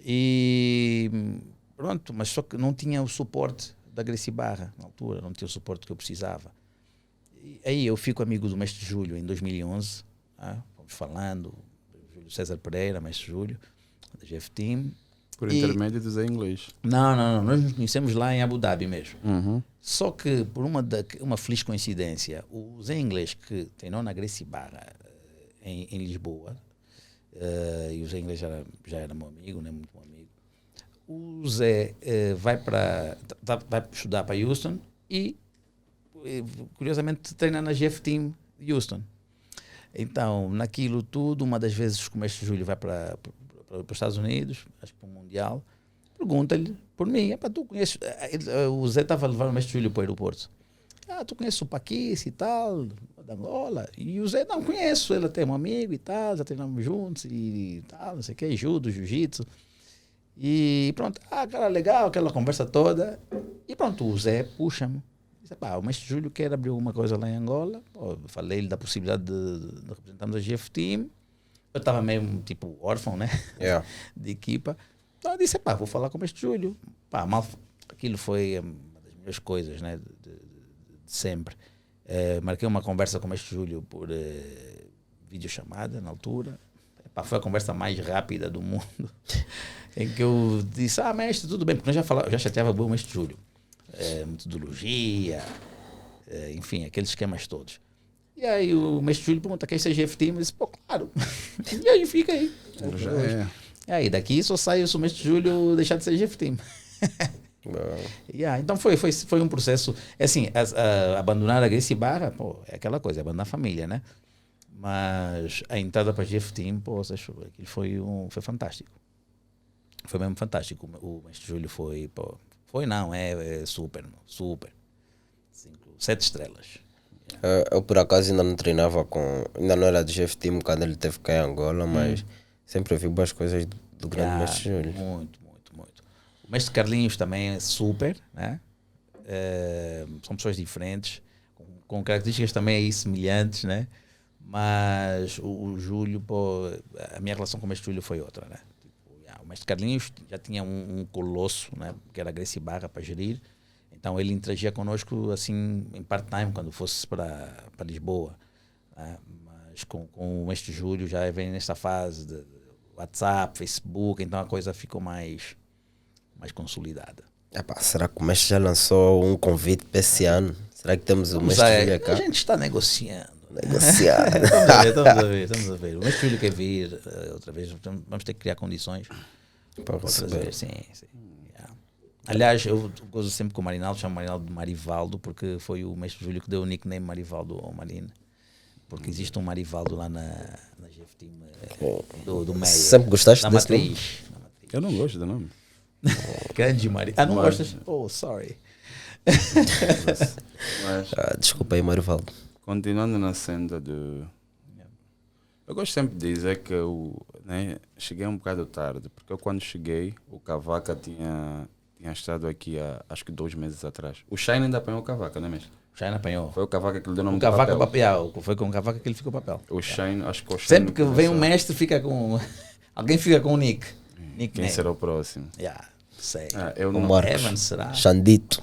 e... Pronto, mas só que não tinha o suporte da Gracie Barra na altura, não tinha o suporte que eu precisava. E aí eu fico amigo do mestre Júlio em 2011, fomos falando, Júlio César Pereira, mestre Júlio, da GF Team. Por intermédio do Zé Inglês? Não, nós nos conhecemos lá em Abu Dhabi mesmo. Só que por uma feliz coincidência, o Zé Inglês que treinou na Gracie Barra em Lisboa, E o Zé Inglês já era meu amigo, né? Muito meu amigo. O Zé vai estudar para Houston e, curiosamente, treina na GF Team de Houston. Então, naquilo tudo, uma das vezes que o mestre Júlio vai para os Estados Unidos, acho que para o Mundial, pergunta-lhe por mim. Tu conheces? O Zé estava a levar o mestre Júlio para o aeroporto. Tu conheces o Paquis e tal, da Angola? E o Zé, não conheço, ele até é um amigo e tal, já treinamos juntos e tal, não sei o que, judo, jiu-jitsu. E pronto, cara, legal, aquela conversa toda. E pronto, o Zé puxa-me. Disse, o mestre Júlio quer abrir alguma coisa lá em Angola. Falei-lhe da possibilidade de representarmos a GF Team. Eu estava meio tipo órfão, né? Yeah. De equipa. Então eu disse, vou falar com o mestre Júlio. Aquilo foi uma das melhores coisas, né? De sempre. Marquei uma conversa com o mestre Júlio por videochamada na altura. Foi a conversa mais rápida do mundo. Em que eu disse, mestre, tudo bem, porque eu já chateava bem o mestre Júlio. Metodologia, enfim, aqueles esquemas todos. E aí o mestre Júlio pergunta, quer ser GF Team? Eu disse, claro. E aí fica aí. E aí daqui só sai se o mestre Júlio deixar de ser GF Team. Então foi um processo, assim, abandonar a Gracie Barra, é aquela coisa, abandonar a família, né? Mas a entrada para a GF Team, aquilo foi fantástico. Foi mesmo fantástico. O mestre Júlio é super, super. 7 estrelas. Eu por acaso ainda não treinava ainda não era de GF Team quando ele teve cá em Angola, mas sempre ouvi boas coisas do grande mestre Júlio. Muito. O mestre Carlinhos também é super, né? São pessoas diferentes, com características também aí semelhantes, né? Mas o Júlio, a minha relação com o mestre Júlio foi outra, né? O mestre Carlinhos já tinha um colosso, né? Que era a Gracie Barra para gerir. Então ele interagia conosco assim em part-time quando fosse para Lisboa, né? Mas com o mestre Júlio já vem nesta fase de WhatsApp, Facebook, então a coisa ficou mais consolidada. Será que o mestre já lançou um convite para esse ano? Será que temos o mestre Júlio cá? A gente está negociando. Estamos a ver. O mestre Júlio quer vir outra vez, vamos ter que criar condições para receber. Sim. Aliás, eu gosto sempre com o Marinaldo, chamo o Marinaldo de Marivaldo, porque foi o mestre Júlio que deu o nickname Marivaldo ao Marine. Porque existe um Marivaldo lá na GF Team do meio. Sempre gostaste desse matriz. Eu não gosto do nome. Grande Marivaldo. Não gostas? Sorry. Desculpa aí, Marivaldo. Continuando na senda do... Eu gosto sempre de dizer que eu cheguei um bocado tarde, porque eu quando cheguei, o Cavaca tinha estado aqui há acho que 2 meses atrás. O Shine ainda apanhou o Cavaca, não é mesmo? O Shine apanhou. Foi o Cavaca que lhe deu o nome do papel. Foi com o Cavaca que ele ficou o papel. O Shine, acho que o Shine... Sempre que vem um mestre, fica com... Alguém fica com o nick. Quem será o próximo? Sei. O Marcos. Evan será? Xandito.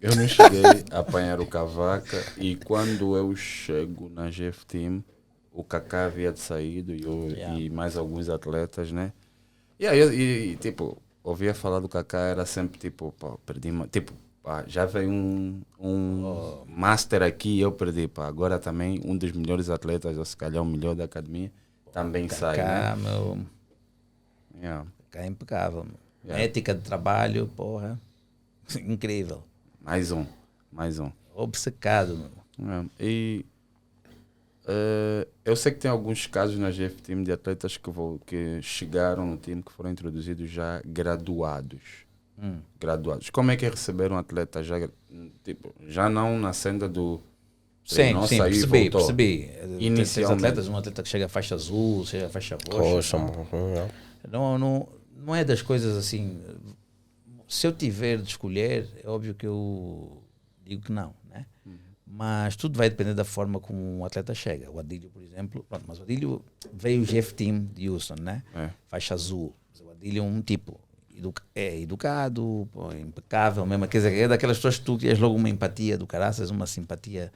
Eu não cheguei a apanhar o Cavaca e quando eu chego na GF Team, o Kaká havia saído e mais alguns atletas, né? E tipo, ouvia falar do Kaká, era sempre tipo, perdi, tipo, já veio um master aqui, eu perdi, agora também um dos melhores atletas, ou se calhar o melhor da academia, também sai, né? Kaká é impecável, ética de trabalho, incrível. Mais um. Obcecado, E eu sei que tem alguns casos na GF Team de atletas que chegaram no time, que foram introduzidos já graduados. Graduados. Como é que é receber um atleta já não na senda do... Sim, percebi. Inicialmente. Atletas, um atleta que chega a faixa azul, chega a faixa roxa. Não é das coisas assim... Se eu tiver de escolher, é óbvio que eu digo que não, né? Mas tudo vai depender da forma como um atleta chega. O Adílio, por exemplo, mas o Adílio veio o GF Team de Houston, né? Faixa azul. O Adílio é um tipo educado, impecável mesmo. Quer dizer, é daquelas pessoas que tu tens logo uma empatia do caraças, uma simpatia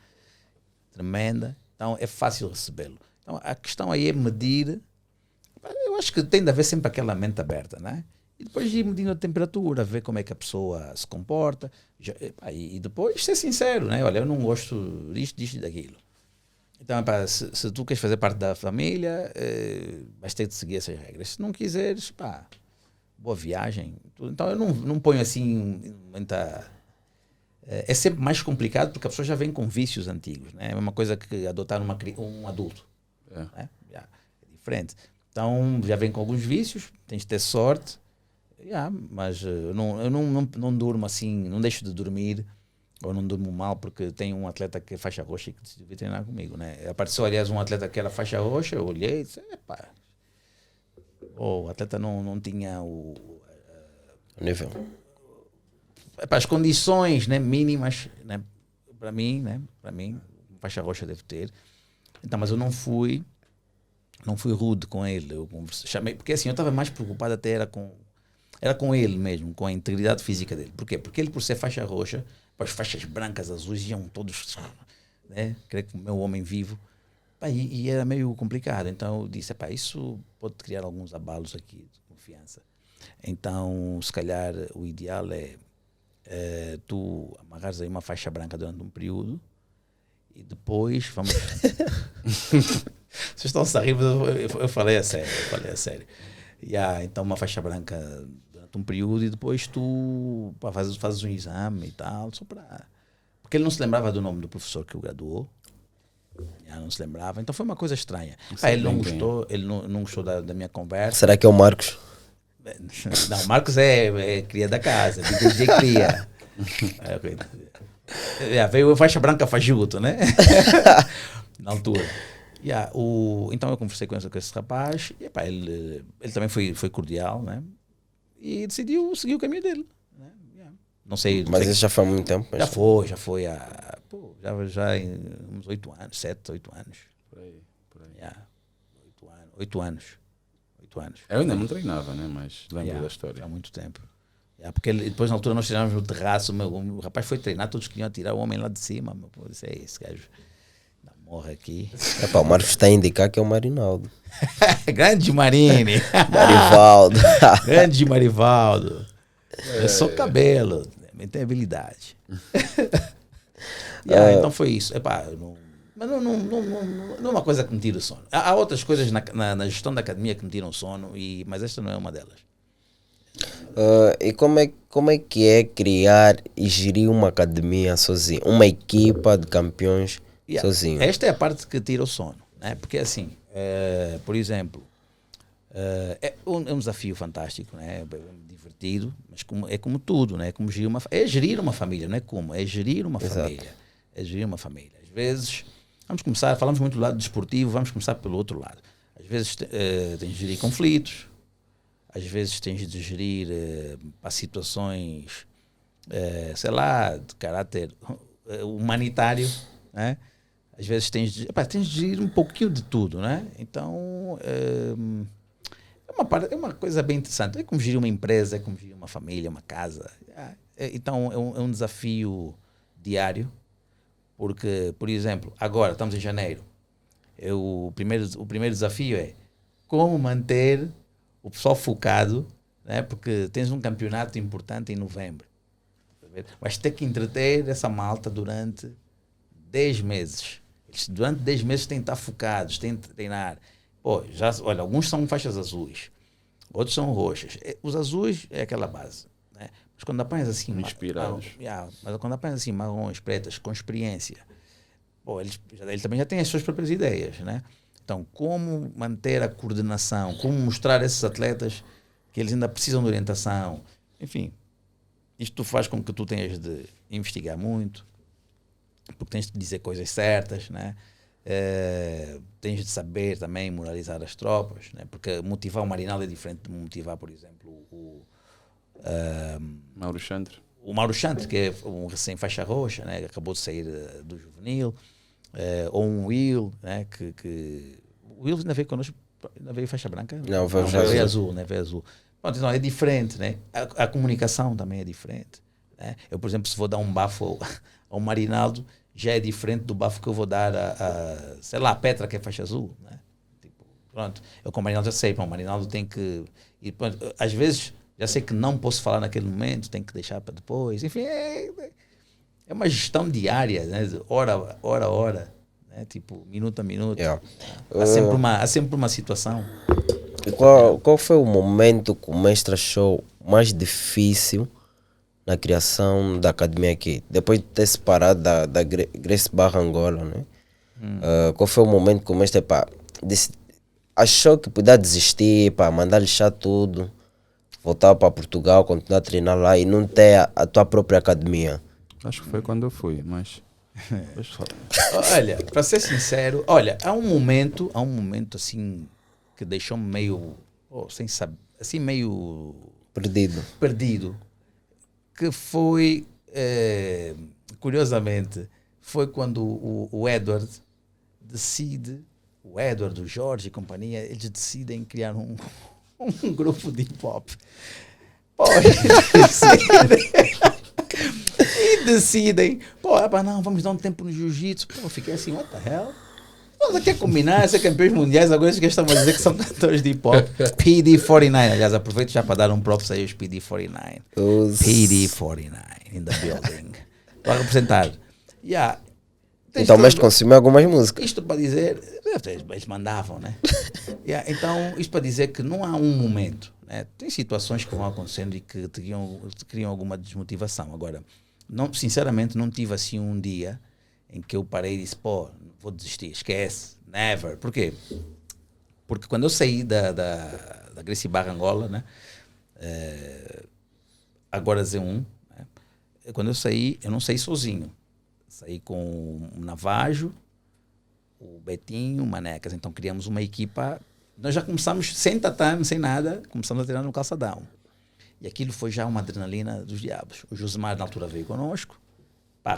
tremenda. Então é fácil recebê-lo. Então a questão aí é medir. Eu acho que tem de haver sempre aquela mente aberta, né? E depois ir medindo a temperatura, ver como é que a pessoa se comporta. E depois ser sincero, né? Olha, eu não gosto disto e daquilo. Então, epá, se tu queres fazer parte da família, vais ter de seguir essas regras. Se não quiseres, pá, boa viagem. Então, eu não ponho assim muita... É sempre mais complicado porque a pessoa já vem com vícios antigos, né? É a mesma coisa que adotar um adulto. Né? É diferente. Então, já vem com alguns vícios, tens de ter sorte. Mas eu não durmo assim, não deixo de dormir, ou não durmo mal porque tem um atleta que é faixa roxa e que decidiu treinar comigo, né? Apareceu, aliás, um atleta que era faixa roxa, eu olhei e disse, o atleta não tinha o nível. As condições, né, mínimas, né, para mim, faixa roxa deve ter. Então, mas eu não fui rude com ele, eu chamei, porque assim, eu estava mais preocupado até era com ele mesmo, com a integridade física dele. Por quê? Porque ele, por ser faixa roxa, as faixas brancas, azuis, iam todos, né, querer comer o homem vivo. E era meio complicado. Então eu disse, isso pode criar alguns abalos aqui de confiança. Então, se calhar, o ideal é tu amarrares aí uma faixa branca durante um período e depois vamos... Vocês estão a rir, mas eu falei a sério. Então, uma faixa branca durante um período e depois tu fazes um exame e tal, só para... Porque ele não se lembrava do nome do professor que o graduou. Não se lembrava. Então foi uma coisa estranha. Ele não gostou, ele não gostou da minha conversa. Será que é o Marcos? Não, Marcos é cria da casa, DJ cria. Veio a faixa branca fajuto, né? Na altura. Então eu conversei com esse rapaz e ele também foi cordial, né? E decidiu seguir o caminho dele. Né? Não sei. Mas isso já foi há muito tempo? Já foi há já em uns 8 anos, 7, 8 anos. Por aí. 8 anos. Eu ainda não treinava, né? Mas lembro da história. Há muito tempo. Porque depois, na altura, nós treinávamos no terraço. O rapaz foi treinar, todos queriam tirar o homem lá de cima. Eu disse, esse gajo morre aqui. O Marcos está a indicar que é o Marinaldo. Grande Marini. Marivaldo. Grande Marivaldo. É só cabelo. Também tem habilidade. Então foi isso. Mas não é uma coisa que me tira o sono. Há outras coisas na gestão da academia que me tiram o sono, mas esta não é uma delas. E como é que é criar e gerir uma academia sozinho? Uma equipa de campeões sozinho? Esta é a parte que tira o sono. Né? Porque assim, por exemplo, é um desafio fantástico, né? É divertido, mas é como tudo, né? É gerir uma família, não é como? É gerir uma família. É gerir uma família. Às vezes... falamos muito do lado desportivo, vamos começar pelo outro lado. Às vezes tens de gerir conflitos, às vezes tens de gerir situações, sei lá, de caráter humanitário, né? Às vezes tens de gerir um pouquinho de tudo, né? Então, é uma coisa bem interessante. É como gerir uma empresa, é como gerir uma família, uma casa. Então, é um desafio diário. Porque, por exemplo, agora estamos em janeiro. O primeiro desafio é como manter o pessoal focado, né? Porque tens um campeonato importante em novembro. Vais ter que entreter essa malta durante 10 meses. Durante 10 meses têm de estar focados, têm de treinar. Olha, alguns são faixas azuis, outros são roxas. Os azuis é aquela base. Né? Mas quando apanhas assim... Inspirados. Mas quando apanhas assim marrons, pretas, com experiência, ele também já tem as suas próprias ideias, né? Então, como manter a coordenação, como mostrar a esses atletas que eles ainda precisam de orientação. Enfim, isto faz com que tu tenhas de investigar muito, porque tens de dizer coisas certas, né? Tens de saber também moralizar as tropas, né? Porque motivar o Marinaldo é diferente de motivar, por exemplo, o Mauro Chantre. O Mauro Chantre, que é um recém-faixa roxa, né? Acabou de sair do juvenil. Ou um Will, né? O Will ainda veio connosco, ainda veio faixa branca? Não, veio azul, né? Veio azul. Bom, então, é diferente, né? A comunicação também é diferente. Né? Eu, por exemplo, se vou dar um bafo ao Marinaldo, já é diferente do bafo que eu vou dar sei lá, a Petra, que é faixa azul, né? Tipo, pronto. Eu com o Marinaldo já sei, o Marinaldo tem que... às vezes, já sei que não posso falar naquele momento, tem que deixar para depois. Enfim, é uma gestão diária, né? Hora a hora. né? Tipo, minuto a minuto. Yeah. Há sempre uma situação. E qual foi o momento que o mestre achou mais difícil na criação da academia aqui? Depois de ter separado da Gracie Barra Angola, né? Qual foi o momento que o mestre achou que podia desistir, mandar lixar tudo, voltar para Portugal, continuar a treinar lá e não ter a tua própria academia? Acho que foi quando eu fui, mas... Olha, para ser sincero, há um momento assim que deixou-me meio, sem saber, assim meio perdido, que foi, curiosamente, foi quando o Edward decide, o Edward, o Jorge e companhia, eles decidem criar um grupo de hip-hop. E decidem, não, vamos dar um tempo no jiu-jitsu. Fiquei assim, what the hell? Nós aqui a combinar, ser campeões mundiais, agora eles estão a dizer que são cantores de hip-hop. PD49, aliás, aproveito já para dar um props aí aos PD49. PD49 in the building. Para representar. Então, mas consumiu algumas músicas. Isto para dizer, eles mandavam, né? Então, isto para dizer que não há um momento, né? Tem situações que vão acontecendo e que te criam alguma desmotivação. Agora, sinceramente, não tive assim um dia em que eu parei e disse, vou desistir, esquece, never. Por quê? Porque quando eu saí da Gracie Barra Angola, né? Agora Z1, né? Quando eu saí, eu não saí sozinho. Saí com o Navajo, o Betinho, o Manecas. Então criamos uma equipa. Nós já começamos sem tatame, sem nada, começamos a treinar no calçadão. E aquilo foi já uma adrenalina dos diabos. O Josemar na altura veio conosco,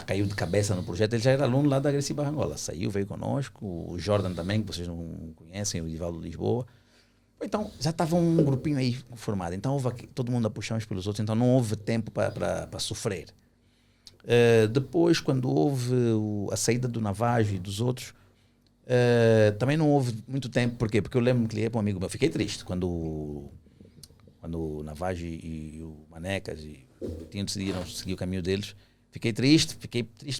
caiu de cabeça no projeto. Ele já era aluno lá da Gracie Barra Angola. Saiu, veio conosco. O Jordan também, que vocês não conhecem, o Divaldo Lisboa. Então já estava um grupinho aí formado. Então houve todo mundo a puxar uns pelos outros. Então não houve tempo para sofrer. Depois, quando houve a saída do Navajo e dos outros, também não houve muito tempo. Por quê? Porque eu lembro que liguei para um amigo meu. Fiquei triste quando o Navajo e o Manecas e o Betinho decidiram seguir o caminho deles. Fiquei triste,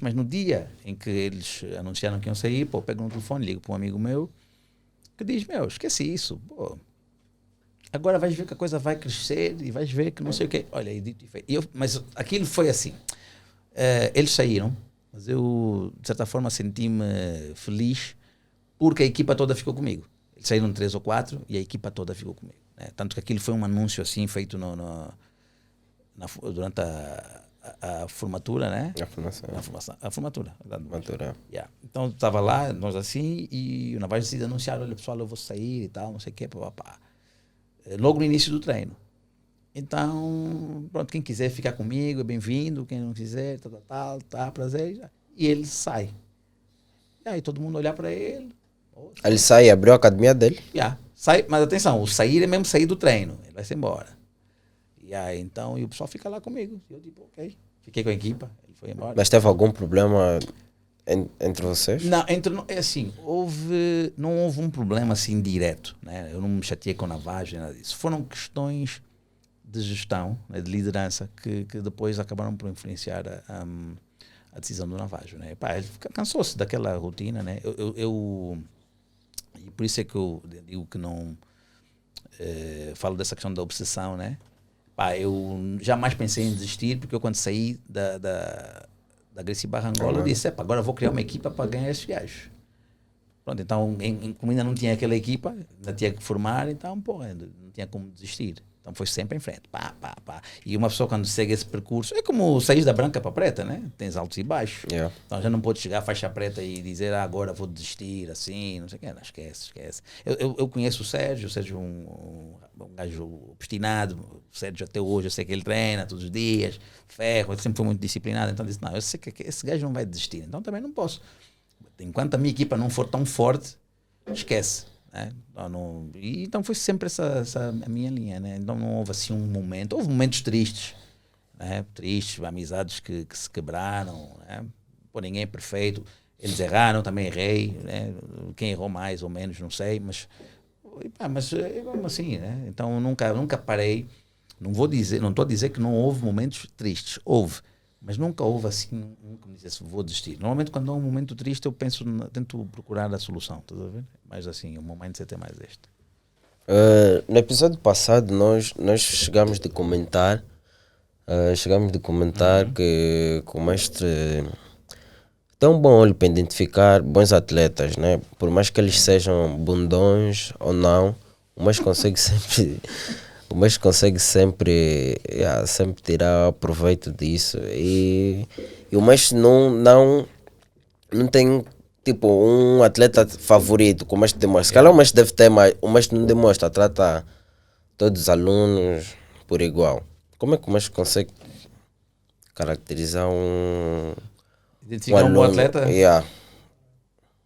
mas no dia em que eles anunciaram que iam sair, pego no telefone, ligo para um amigo meu que diz, esquece isso, agora vais ver que a coisa vai crescer e vais ver que não sei o quê. Olha, dito e feito. Mas aquilo foi assim. Eles saíram, mas eu, de certa forma, senti-me feliz porque a equipa toda ficou comigo. Eles saíram 3 ou 4 e a equipa toda ficou comigo. Né? Tanto que aquilo foi um anúncio assim feito durante a formatura, né? A formatura. Yeah. Então estava lá, nós assim, e o Navajo decide anunciar, olha pessoal, eu vou sair e tal, não sei o quê, logo no início do treino. Então, pronto, quem quiser ficar comigo é bem-vindo, quem não quiser, tá, prazer. E ele sai. E aí todo mundo olhar para ele. Ele sai e abriu a academia dele? Sai, mas atenção, o sair é mesmo sair do treino, ele vai-se embora. E aí, então, o pessoal fica lá comigo. E eu digo, ok. Fiquei com a equipa, ele foi embora. Mas teve algum problema entre vocês? Não, é assim, não houve um problema assim direto, né? Eu não me chateei com a Navajo, nada disso. Foram questões de gestão, né, de liderança, que depois acabaram por influenciar a decisão do Navajo, né? Ele cansou-se daquela rotina, né? E por isso é que eu digo que não falo dessa questão da obsessão, né? Eu jamais pensei em desistir, porque eu quando saí da Gracie Barra Angola, eu disse, agora vou criar uma equipa para ganhar esses gajos. Pronto, então, como ainda não tinha aquela equipa, ainda tinha que formar, então, não tinha como desistir. Então foi sempre em frente, E uma pessoa quando segue esse percurso, é como sair da branca para a preta, né? Tens altos e baixos. Yeah. Então já não podes chegar à faixa preta e dizer, agora vou desistir, assim, não sei o quê. Não, esquece. Eu conheço o Sérgio é um gajo obstinado. O Sérgio até hoje, eu sei que ele treina todos os dias, ferro, ele sempre foi muito disciplinado. Então disse, não, eu sei que esse gajo não vai desistir, então também não posso. Enquanto a minha equipa não for tão forte, esquece. Né? Então foi sempre essa a minha linha, né? Então não houve assim um momento, houve momentos tristes, né? Tristes, amizades que se quebraram, né? Ninguém é perfeito, eles erraram, também errei, né? Quem errou mais ou menos não sei, mas é como assim, né? Então nunca parei, não estou a dizer que não houve momentos tristes, houve, Mas nunca houve assim um que me dissesse, vou desistir. Normalmente quando há um momento triste eu penso, tento procurar a solução, estás a ver? Mas assim, o meu mindset é mais este. No episódio passado nós chegámos de comentar que o mestre tem um bom olho para identificar bons atletas, né? Por mais que eles sejam bundões ou não, o mestre consegue sempre sempre tirar proveito disso e o mestre não tem tipo um atleta favorito como o mestre demonstra. Se calhar o mestre deve ter, mas o mestre não demonstra, trata todos os alunos por igual. Como é que o mestre consegue caracterizar Identificar um bom atleta? Yeah.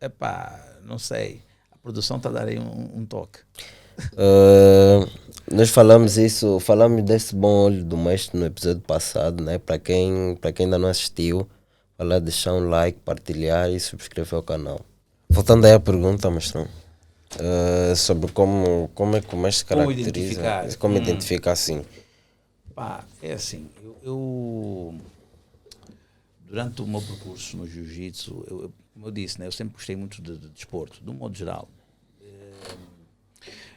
Epá, não sei. A produção está a dar aí um toque. Nós falamos desse bom olho do mestre no episódio passado, né? Para quem ainda não assistiu, vai lá deixar um like, partilhar e subscrever o canal. Voltando aí à pergunta, mestrão, sobre como é que o mestre caracteriza, como identificar assim. Pá, é assim, eu durante o meu percurso no jiu-jitsu, como eu disse, né, eu sempre gostei muito de desporto, de um modo geral.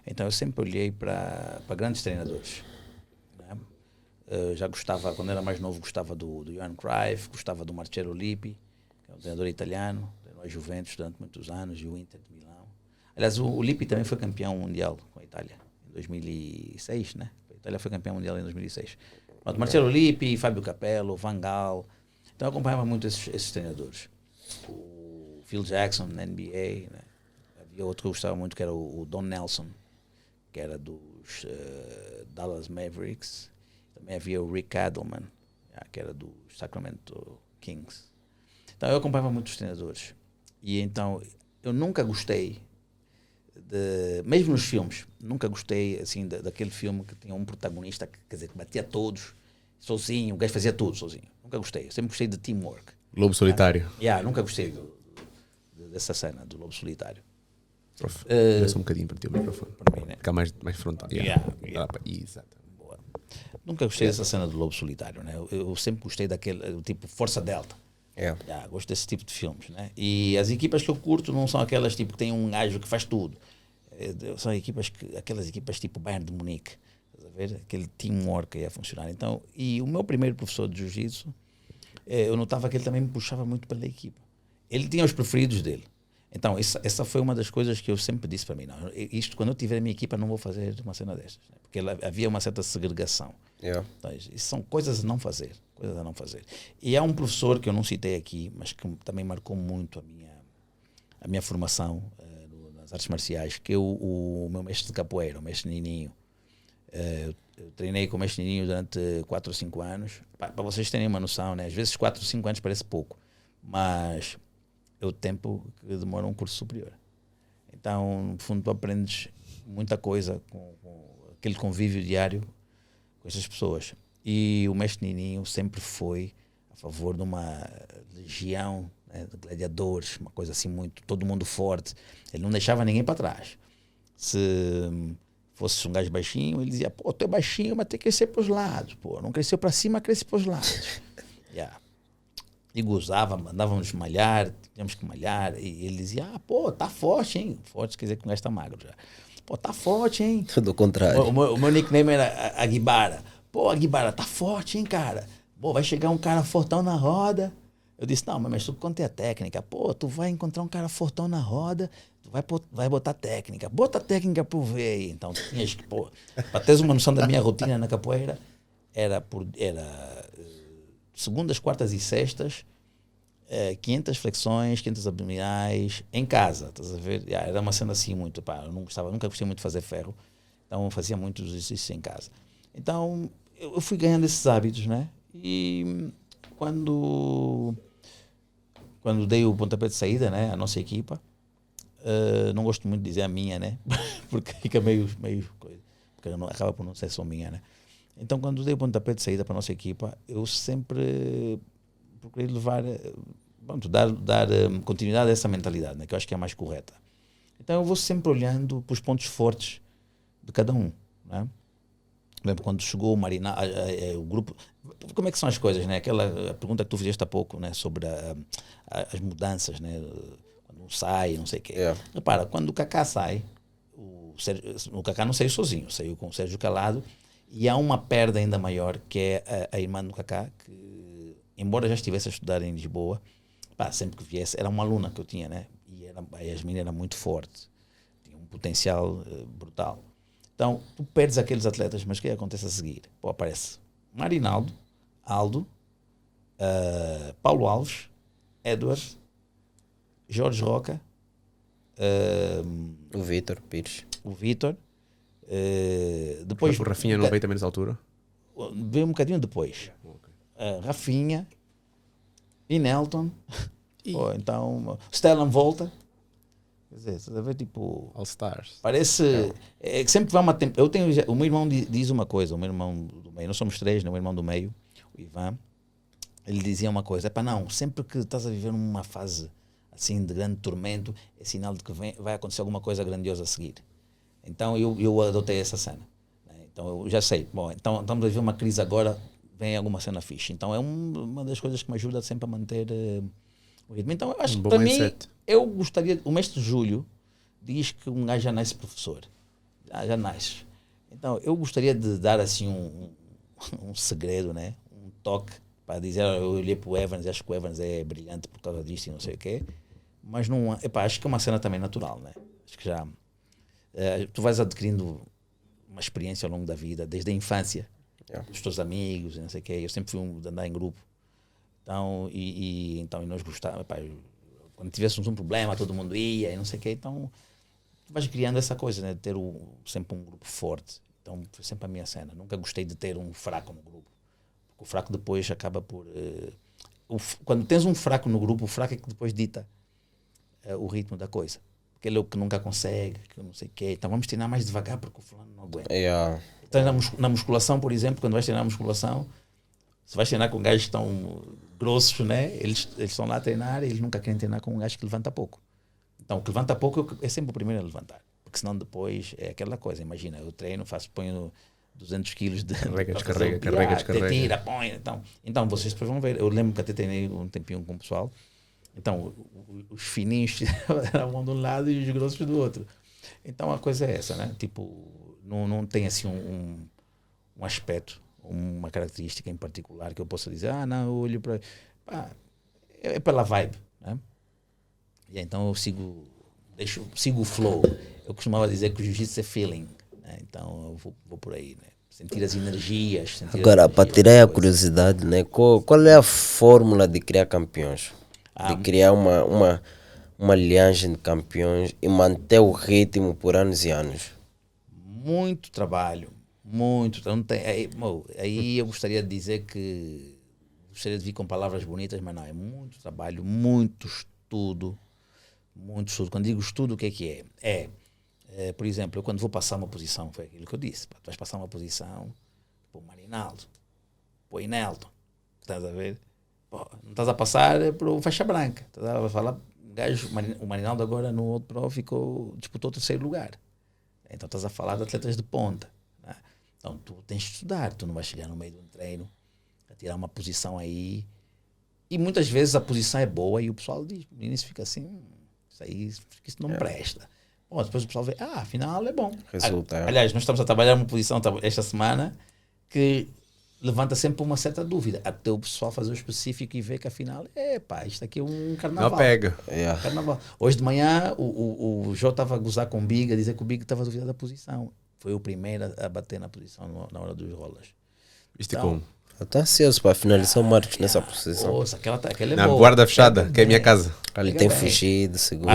Então eu sempre olhei para grandes treinadores. Né? Já gostava, quando era mais novo, gostava do Johan Cruyff, gostava do Marcello Lippi, que é um treinador italiano, treinou a Juventus durante muitos anos e o Inter de Milão. Aliás, o Lippi também foi campeão mundial com a Itália, em 2006, né? A Itália foi campeão mundial em 2006. Mas Marcello Lippi, Fábio Capello, Van Gaal. Então eu acompanhava muito esses treinadores. O Phil Jackson, na NBA, né? Havia outro que eu gostava muito, que era o Don Nelson, que era dos Dallas Mavericks. Também havia o Rick Adelman, que era dos Sacramento Kings. Então eu acompanhava muitos treinadores. E então eu nunca gostei, mesmo nos filmes, nunca gostei assim, daquele filme que tinha um protagonista que, quer dizer, que batia todos, sozinho, o gajo fazia tudo sozinho. Nunca gostei. Eu sempre gostei de teamwork. Lobo Solitário. Nunca gostei dessa cena do Lobo Solitário. Prof, só um bocadinho para ti o microfone. Para mim, né? Ficar mais frontal. Exato. Boa. Nunca gostei dessa cena do Lobo Solitário, né? Eu sempre gostei daquele tipo Força Delta. Gosto desse tipo de filmes, né? E as equipas que eu curto não são aquelas tipo que tem um gajo que faz tudo. São aquelas equipas tipo Bayern de Munique. Estás a ver? Aquele teamwork que ia funcionar. Então, e o meu primeiro professor de jiu-jitsu, eu notava que ele também me puxava muito pela equipa. Ele tinha os preferidos dele. Então, essa foi uma das coisas que eu sempre disse para mim. Não, quando eu tiver a minha equipa, não vou fazer uma cena destas. Né? Porque havia uma certa segregação. Então, isso são coisas a não fazer. E há um professor que eu não citei aqui, mas que também marcou muito a minha formação nas artes marciais, que é o meu mestre de capoeira, o mestre Nininho. Eu treinei com o mestre Nininho durante 4 ou 5 anos. Para vocês terem uma noção, né? Às vezes 4 ou 5 anos parece pouco, mas é o tempo que demora um curso superior. Então, no fundo, tu aprendes muita coisa com aquele convívio diário com essas pessoas. E o mestre Nininho sempre foi a favor de uma legião, né, de gladiadores, uma coisa assim muito, todo mundo forte. Ele não deixava ninguém para trás. Se fosse um gajo baixinho, ele dizia, pô, tu é baixinho, mas tem que crescer para os lados. Pô, não cresceu para cima, cresce para os lados. E gozava, mandávamos malhar, tínhamos que malhar, e ele dizia, pô, tá forte, hein? Forte quer dizer que o gajo tá magro já. Pô, tá forte, hein? Do contrário. O meu nickname era Aguibara. Pô, Aguibara, tá forte, hein, cara? Pô, vai chegar um cara fortão na roda. Eu disse, não, mas tu conta a técnica. Pô, tu vai encontrar um cara fortão na roda, tu vai botar técnica. Bota técnica pro ver aí. Então, tu tinhas que, pô, pra teres uma noção da minha rotina na capoeira, era segundas, quartas e sextas, 500 flexões, 500 abdominais, em casa, estás a ver? Era uma cena assim muito, pá, eu nunca gostei muito de fazer ferro, então eu fazia muitos exercícios em casa. Então, eu fui ganhando esses hábitos, né? E quando dei o pontapé de saída, né, a nossa equipa, não gosto muito de dizer a minha, né? Porque fica meio coisa, porque acaba por não ser só minha, né? Então, quando dei o pontapé de saída para a nossa equipa, eu sempre procurei dar continuidade a essa mentalidade, né, que eu acho que é a mais correta. Então, eu vou sempre olhando para os pontos fortes de cada um, né? Por exemplo, quando chegou o Marinaldo, o grupo... Como é que são as coisas, né? A pergunta que tu fizeste há pouco, né? Sobre as mudanças, né? Quando um sai, não sei o quê. Repara, quando o Kaká sai, o Kaká não saiu sozinho, saiu com o Sérgio Calado, e há uma perda ainda maior, que é a irmã do Kaká, que, embora já estivesse a estudar em Lisboa, sempre que viesse, era uma aluna que eu tinha, né? E a Yasmin era muito forte, tinha um potencial brutal. Então, tu perdes aqueles atletas, mas o que acontece a seguir? Aparece Marinaldo, Aldo, Paulo Alves, Edward, Jorge Roca, o Vítor Pires. O Vítor. Depois o Rafinha não veio também nessa altura? Veio um bocadinho depois. Rafinha e Nelton. Então, Stellan volta. Quer dizer, você vê, tipo... All Stars. Parece... É que sempre vai uma... Eu tenho... O meu irmão diz uma coisa, o meu irmão do meio, nós somos três, né? O meu irmão do meio, o Ivan, ele dizia uma coisa, não, sempre que estás a viver numa fase assim de grande tormento, é sinal de que vai acontecer alguma coisa grandiosa a seguir. Então eu adotei essa cena. Né? Então eu já sei, bom, então estamos a viver uma crise agora, vem alguma cena fixe. Então é uma das coisas que me ajuda sempre a manter o ritmo. Então eu acho que para mim, eu gostaria, o mestre Júlio diz que um gajo já nasce professor, já nasce. Então eu gostaria de dar assim um segredo, né? Um toque, para dizer, eu olhei para o Evans, acho que o Evans é brilhante por causa disto e não sei o quê, mas não, acho que é uma cena também natural, né? Acho que já tu vais adquirindo uma experiência ao longo da vida, desde a infância, dos teus amigos e não sei o quê. Eu sempre fui de andar em grupo, então então nós gostávamos, quando tivéssemos um problema todo mundo ia e não sei o quê, então tu vais criando essa coisa, né? De ter sempre um grupo forte. Então foi sempre a minha cena, nunca gostei de ter um fraco no grupo. O fraco depois acaba por... quando tens um fraco no grupo, o fraco é que depois dita o ritmo da coisa. Aquele é o que nunca consegue, que não sei o quê. Então vamos treinar mais devagar porque o fulano não aguenta. Então na musculação, por exemplo, quando vais treinar musculação, se vais treinar com gajos que estão grossos, né? Eles estão lá a treinar e eles nunca querem treinar com um gajo que levanta pouco. Então o que levanta pouco é sempre o primeiro a levantar. Porque senão depois é aquela coisa. Imagina, eu treino, ponho 200 quilos de... Carrega. Tira, põe. Então vocês depois vão ver. Eu lembro que até treinei um tempinho com o pessoal. Então os fininhos eram de um lado e os grossos do outro. Então a coisa é essa, né? Tipo, não tem assim um aspecto, uma característica em particular que eu possa dizer, não, eu olho para... É pela vibe, né? E então eu sigo o flow. Eu costumava dizer que o jiu-jitsu é feeling, né? Então eu vou por aí, né? Sentir as energias. Agora, para tirar a curiosidade, né? Qual é a fórmula de criar campeões? De criar uma linhagem de campeões e manter o ritmo por anos e anos? Muito trabalho, muito. Não tem, aí eu gostaria de dizer que gostaria de vir com palavras bonitas, mas não, é muito trabalho, muito estudo. Quando digo estudo, o que é? Por exemplo, eu quando vou passar uma posição, foi aquilo que eu disse, tu vais passar uma posição para o Marinaldo, para o Inelton, estás a ver? Não estás a passar para o faixa branca, estás a falar, o Marinaldo agora no outro pro disputou o 3º lugar, então estás a falar de atletas de ponta, né? Então tu tens de estudar, tu não vais chegar no meio de um treino a tirar uma posição aí, e muitas vezes a posição é boa e o pessoal diz, no início fica assim, isso não presta. Bom, depois o pessoal vê, afinal é bom. Resulta. Aliás, nós estamos a trabalhar uma posição esta semana que levanta sempre uma certa dúvida, até o pessoal fazer o específico e ver que afinal, isto aqui é um carnaval. Não pega. Carnaval. Hoje de manhã o Jô estava a gozar com o Big, a dizer que o Big estava a duvidar da posição. Foi o primeiro a bater na posição na hora dos rolas. Viste como? Estou ansioso para finalizar o Marcos nessa posição. Nossa, aquela é na boa. Guarda fechada, que é a minha casa. Ele tem fugido, segundo.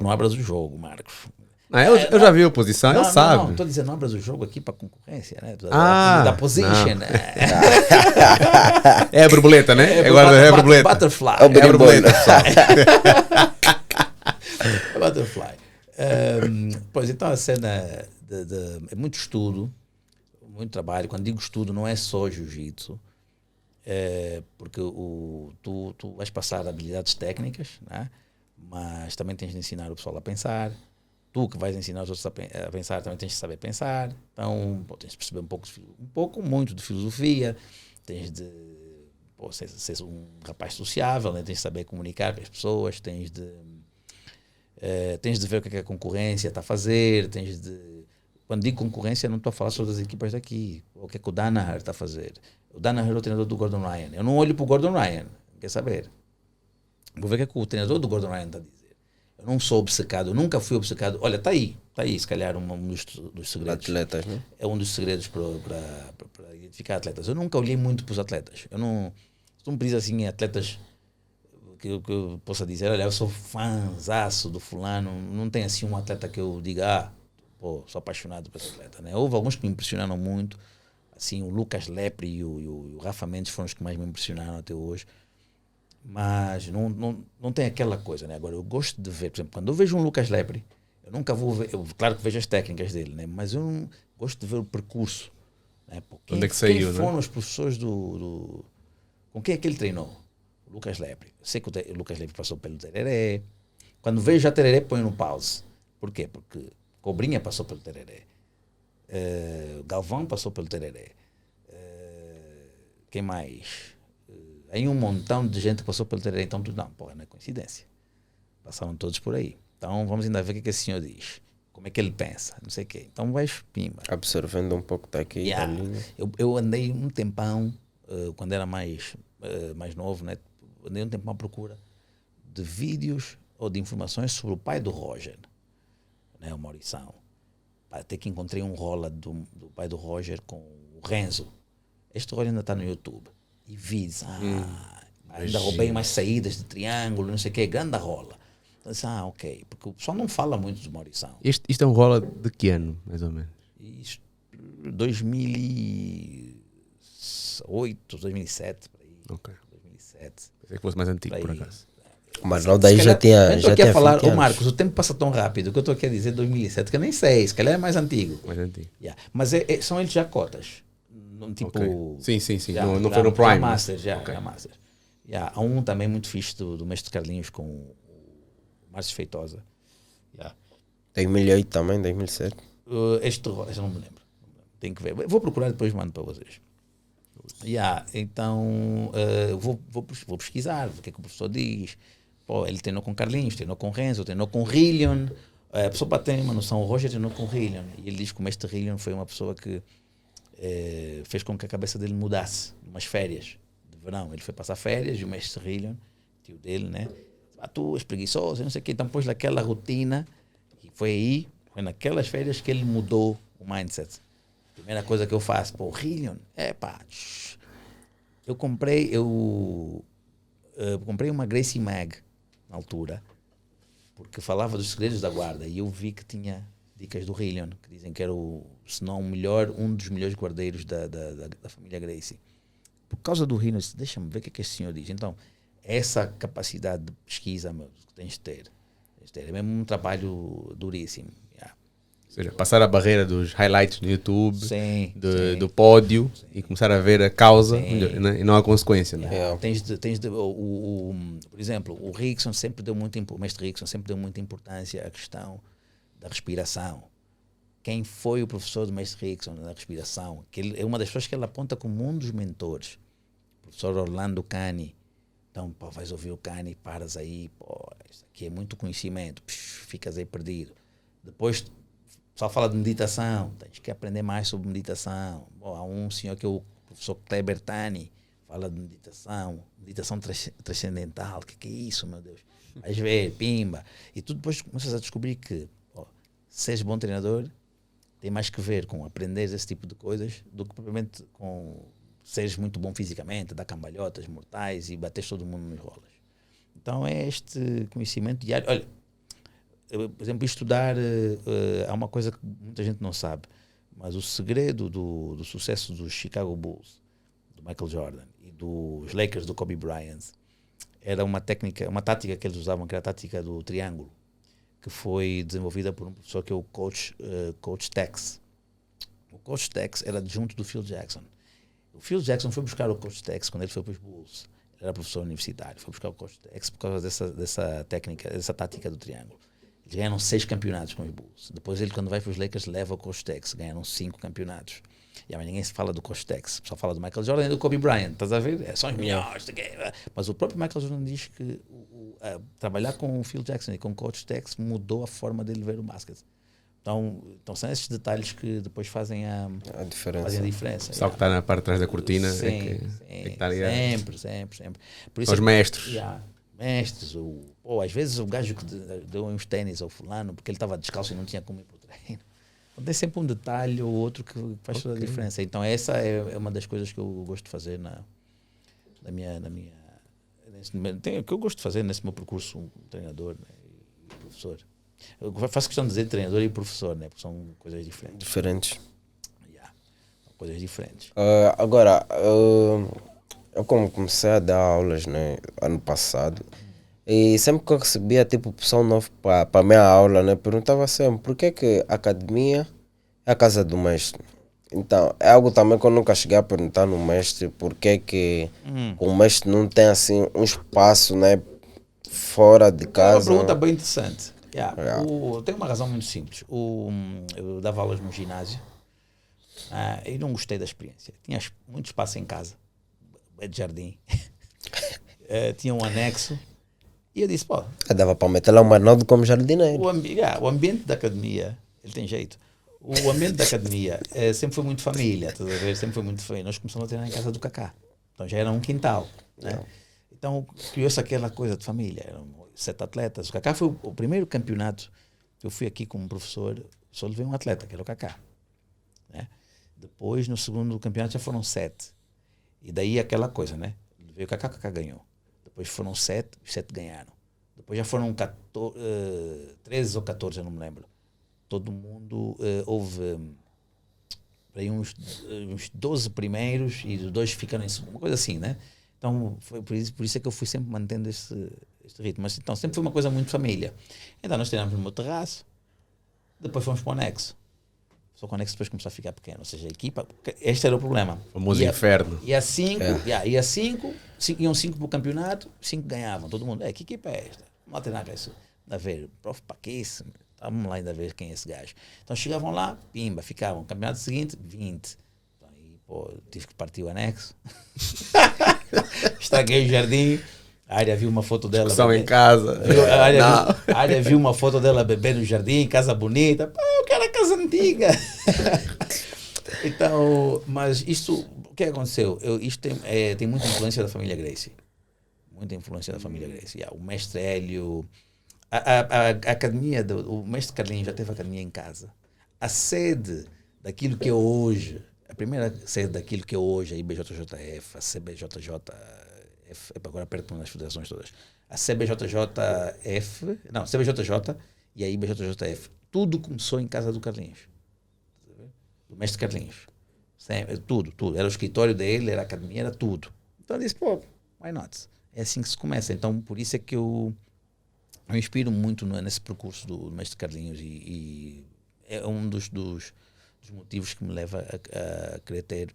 Não abras o jogo, Marcos. Eu já vi a posição, ele sabe. Não, estou dizendo, não abras o jogo aqui para concorrência, né? Da position, né? É a borboleta, né? É a borboleta. Butterfly. É a borboleta, pessoal. Butterfly. Pois então a cena é muito estudo, muito trabalho. Quando digo estudo, não é só jiu-jitsu, porque tu vais passar habilidades técnicas, né? Mas também tens de ensinar o pessoal a pensar, tu que vais ensinar os outros a pensar, também tens de saber pensar. Então, tens de perceber muito de filosofia, tens de ser um rapaz sociável, né? Tens de saber comunicar com as pessoas, tens de ver o que a concorrência está a fazer, quando digo concorrência, não estou a falar só das equipas daqui, o que é que o Danaher está a fazer. O Danaher é o treinador do Gordon Ryan. Eu não olho para o Gordon Ryan, quer saber? Vou ver o que o treinador do Gordon Ryan está a dizer. Eu não sou obcecado, eu nunca fui obcecado. Olha, está aí, se calhar um dos segredos. Atletas, né? É um dos segredos para identificar atletas. Eu nunca olhei muito para os atletas. Eu não, se tu me pedis assim, atletas que eu possa dizer, olha, eu sou fãzaço do fulano, não tem assim um atleta que eu diga, sou apaixonado por esse atleta, né? Houve alguns que me impressionaram muito, assim, o Lucas Lepre e o Rafa Mendes foram os que mais me impressionaram até hoje. Mas não tem aquela coisa, né? Agora, eu gosto de ver, por exemplo, quando eu vejo um Lucas Lepre, eu nunca vou ver, claro que vejo as técnicas dele, né? Mas eu não gosto de ver o percurso. Né? Onde é que saiu, quem foram os professores com quem é que ele treinou? O Lucas Lepre. Eu sei que o Lucas Lepre passou pelo Tereré. Quando vejo já Tereré, põe no pause. Por quê? Porque Cobrinha passou pelo Tereré. Galvão passou pelo Tereré. Quem mais? Aí um montão de gente passou pelo Tereré. Então, não é coincidência. Passaram todos por aí. Então, vamos ainda ver o que esse senhor diz. Como é que ele pensa, não sei o quê. Então, vais pimba. Absorvendo um pouco daqui e dali. Né? Eu andei um tempão, quando era mais novo, né? Andei um tempão à procura de vídeos ou de informações sobre o pai do Roger, né? O Maurição. Até que encontrei um rola do pai do Roger com o Renzo. Este rola ainda está no YouTube. E vi, ainda roubei umas saídas de triângulo, não sei o quê, grande rola. Então, ok, porque o pessoal não fala muito do Maurição. Isto é um rola de que ano, mais ou menos? Isto, 2008, 2007, por aí. Ok. 2007. Pensei que fosse mais antigo, por acaso. Mas não, daí já tinha. Estou aqui a falar, Marcos, o tempo passa tão rápido que eu estou aqui a dizer 2007, que eu nem sei, se calhar é mais antigo. Mais antigo. Yeah. Mas são eles já cotas. Tipo, okay. Sim. Já, não foi no Prime. Master, já Master. Há um também muito fixe do Mestre Carlinhos com o Márcio Feitosa. 2008 também, 2007. Este eu não me lembro. Tenho que ver. Vou procurar depois mando para vocês. Então vou pesquisar o que é que o professor diz. Ele treinou com Carlinhos, treinou com Renzo, treinou com Rillion. A pessoa para ter uma noção, o Roger treinou com Rillion. E ele diz que o mestre Rillion foi uma pessoa que fez com que a cabeça dele mudasse. Umas férias de verão. Ele foi passar férias e o mestre Rillion, tio dele, né? Tu és preguiçoso, não sei o quê. Então pôs naquela rotina e foi naquelas férias que ele mudou o mindset. Primeira coisa que eu faço, Rillion, eu comprei uma Gracie Mag na altura, porque falava dos segredos da guarda e eu vi que tinha dicas do Rillion, que dizem que era se não o melhor, um dos melhores guardeiros da família Gracie. Por causa do Rillion, deixa-me ver o que esse senhor diz. Então, essa capacidade de pesquisa, meu, que tens de ter. É mesmo um trabalho duríssimo. Ou seja, passar a barreira dos highlights no YouTube, sim. Do pódio, sim. E começar a ver a causa, né? E não a consequência. Né? Por exemplo, o Rickson sempre deu o mestre Rickson sempre deu muita importância à questão da respiração. Quem foi o professor do mestre Rickson na respiração? Que ele é uma das pessoas que ele aponta como um dos mentores. O professor Orlando Cani. Então, vais ouvir o Cani, paras aí, isso aqui é muito conhecimento, ficas aí perdido. Depois, só fala de meditação, tens que aprender mais sobre meditação. Há um senhor que é o professor Kleber Tani, fala de meditação transcendental. O que é isso, meu Deus? Vais ver, pimba. E tu depois começas a descobrir que seres bom treinador tem mais que ver com aprender esse tipo de coisas do que propriamente com seres muito bom fisicamente, dar cambalhotas mortais e bater todo mundo nos rolas. Então é este conhecimento diário. Olha, por exemplo, estudar, há uma coisa que muita gente não sabe, mas o segredo do sucesso dos Chicago Bulls, do Michael Jordan, e dos Lakers, do Kobe Bryant, era uma tática que eles usavam, que era a tática do triângulo, que foi desenvolvida por um professor que é o Coach Tex. O Coach Tex era adjunto do Phil Jackson. O Phil Jackson foi buscar o Coach Tex quando ele foi para os Bulls. Ele era professor universitário. Foi buscar o Coach Tex por causa dessa técnica, dessa tática do triângulo. Eles ganharam 6 campeonatos com os Bulls. Depois ele, quando vai para os Lakers, leva o Costex. Ganharam 5 campeonatos. E mas ninguém se fala do Costex. Só fala do Michael Jordan e do Kobe Bryant. Estás a ver? São os melhores. Mas o próprio Michael Jordan diz que trabalhar com o Phil Jackson e com o Coach Tex mudou a forma dele ver o basquete. Então são esses detalhes que depois fazem a diferença. Só que está na parte de trás da cortina. Sim, é que está ali. Sempre. Por isso São os mestres. Mestres, ou às vezes o gajo que deu uns tênis ao fulano porque ele estava descalço e não tinha como ir para o treino. Então, tem sempre um detalhe ou outro que faz toda a diferença. Então essa é uma das coisas que eu gosto de fazer na minha que eu gosto de fazer nesse meu percurso treinador, né, e professor. Eu faço questão de dizer treinador e professor, né, porque são coisas diferentes. São coisas diferentes. Agora, eu como comecei a dar aulas, né, ano passado, e sempre que eu recebia tipo pessoal novo para a minha aula, né, perguntava sempre por que a academia é a casa do mestre. Então, é algo também que eu nunca cheguei a perguntar no mestre, por que o mestre não tem assim um espaço, né, fora de casa. É uma pergunta bem interessante. Tem uma razão muito simples. Eu dava aulas no ginásio e não gostei da experiência. Tinha muito espaço em casa, de jardim. Tinha um anexo. E eu disse, dava para meter lá um Arnaldo como jardineiro. O ambiente da academia, ele tem jeito. O ambiente da academia sempre foi muito família, estás a ver? Sempre foi muito família. Nós começamos a treinar em casa do Kaká. Então já era um quintal, né? Então criou-se aquela coisa de família. Eram 7 atletas. O Kaká foi o primeiro campeonato que eu fui aqui como professor, só levei um atleta, que era o Kaká, né? Depois, no segundo campeonato, já foram 7. E daí aquela coisa, né? Levei o Kaká ganhou. Depois foram 7, os 7 ganharam. Depois já foram 13 ou 14, eu não me lembro. Todo mundo, houve aí uns 12 primeiros e os 2 ficaram em segundo, uma coisa assim, né? Então, foi por isso é que eu fui sempre mantendo este ritmo. Mas então, sempre foi uma coisa muito família. Então, nós treinamos no meu terraço, depois fomos para o anexo. Só que o anexo depois começou a ficar pequeno, ou seja, a equipa, este era o problema. O famoso inferno. Iam 5 para o campeonato, 5 ganhavam, todo mundo. Que equipa é esta? Vamos lá treinar com isso. A ver, prof, para que isso? Vamos lá ainda ver quem é esse gajo. Então chegavam lá, pimba, ficavam. Campeonato seguinte, 20. Então, aí, tive que partir o anexo. Estraguei o jardim. A área viu uma foto dela. Discussão em casa. A área viu uma foto dela bebendo no jardim, casa bonita. Eu quero a casa antiga. Então, mas isto, o que aconteceu? Isto tem muita influência da família Gracie. Muita influência da família Gracie. O mestre Hélio, a academia, o mestre Carlinhos já teve a academia em casa. A sede daquilo que é hoje, a primeira sede daquilo que é hoje, a IBJJF, a CBJJF, agora perto das federações todas, a CBJJF, não, CBJJ e a IBJJF, tudo começou em casa do Carlinhos, do mestre Carlinhos. Sempre, tudo. Era o escritório dele, era a academia, era tudo. Então eu disse, why not? É assim que se começa. Então por isso é que eu me inspiro muito nesse percurso do mestre Carlinhos e é um dos motivos que me leva a querer ter,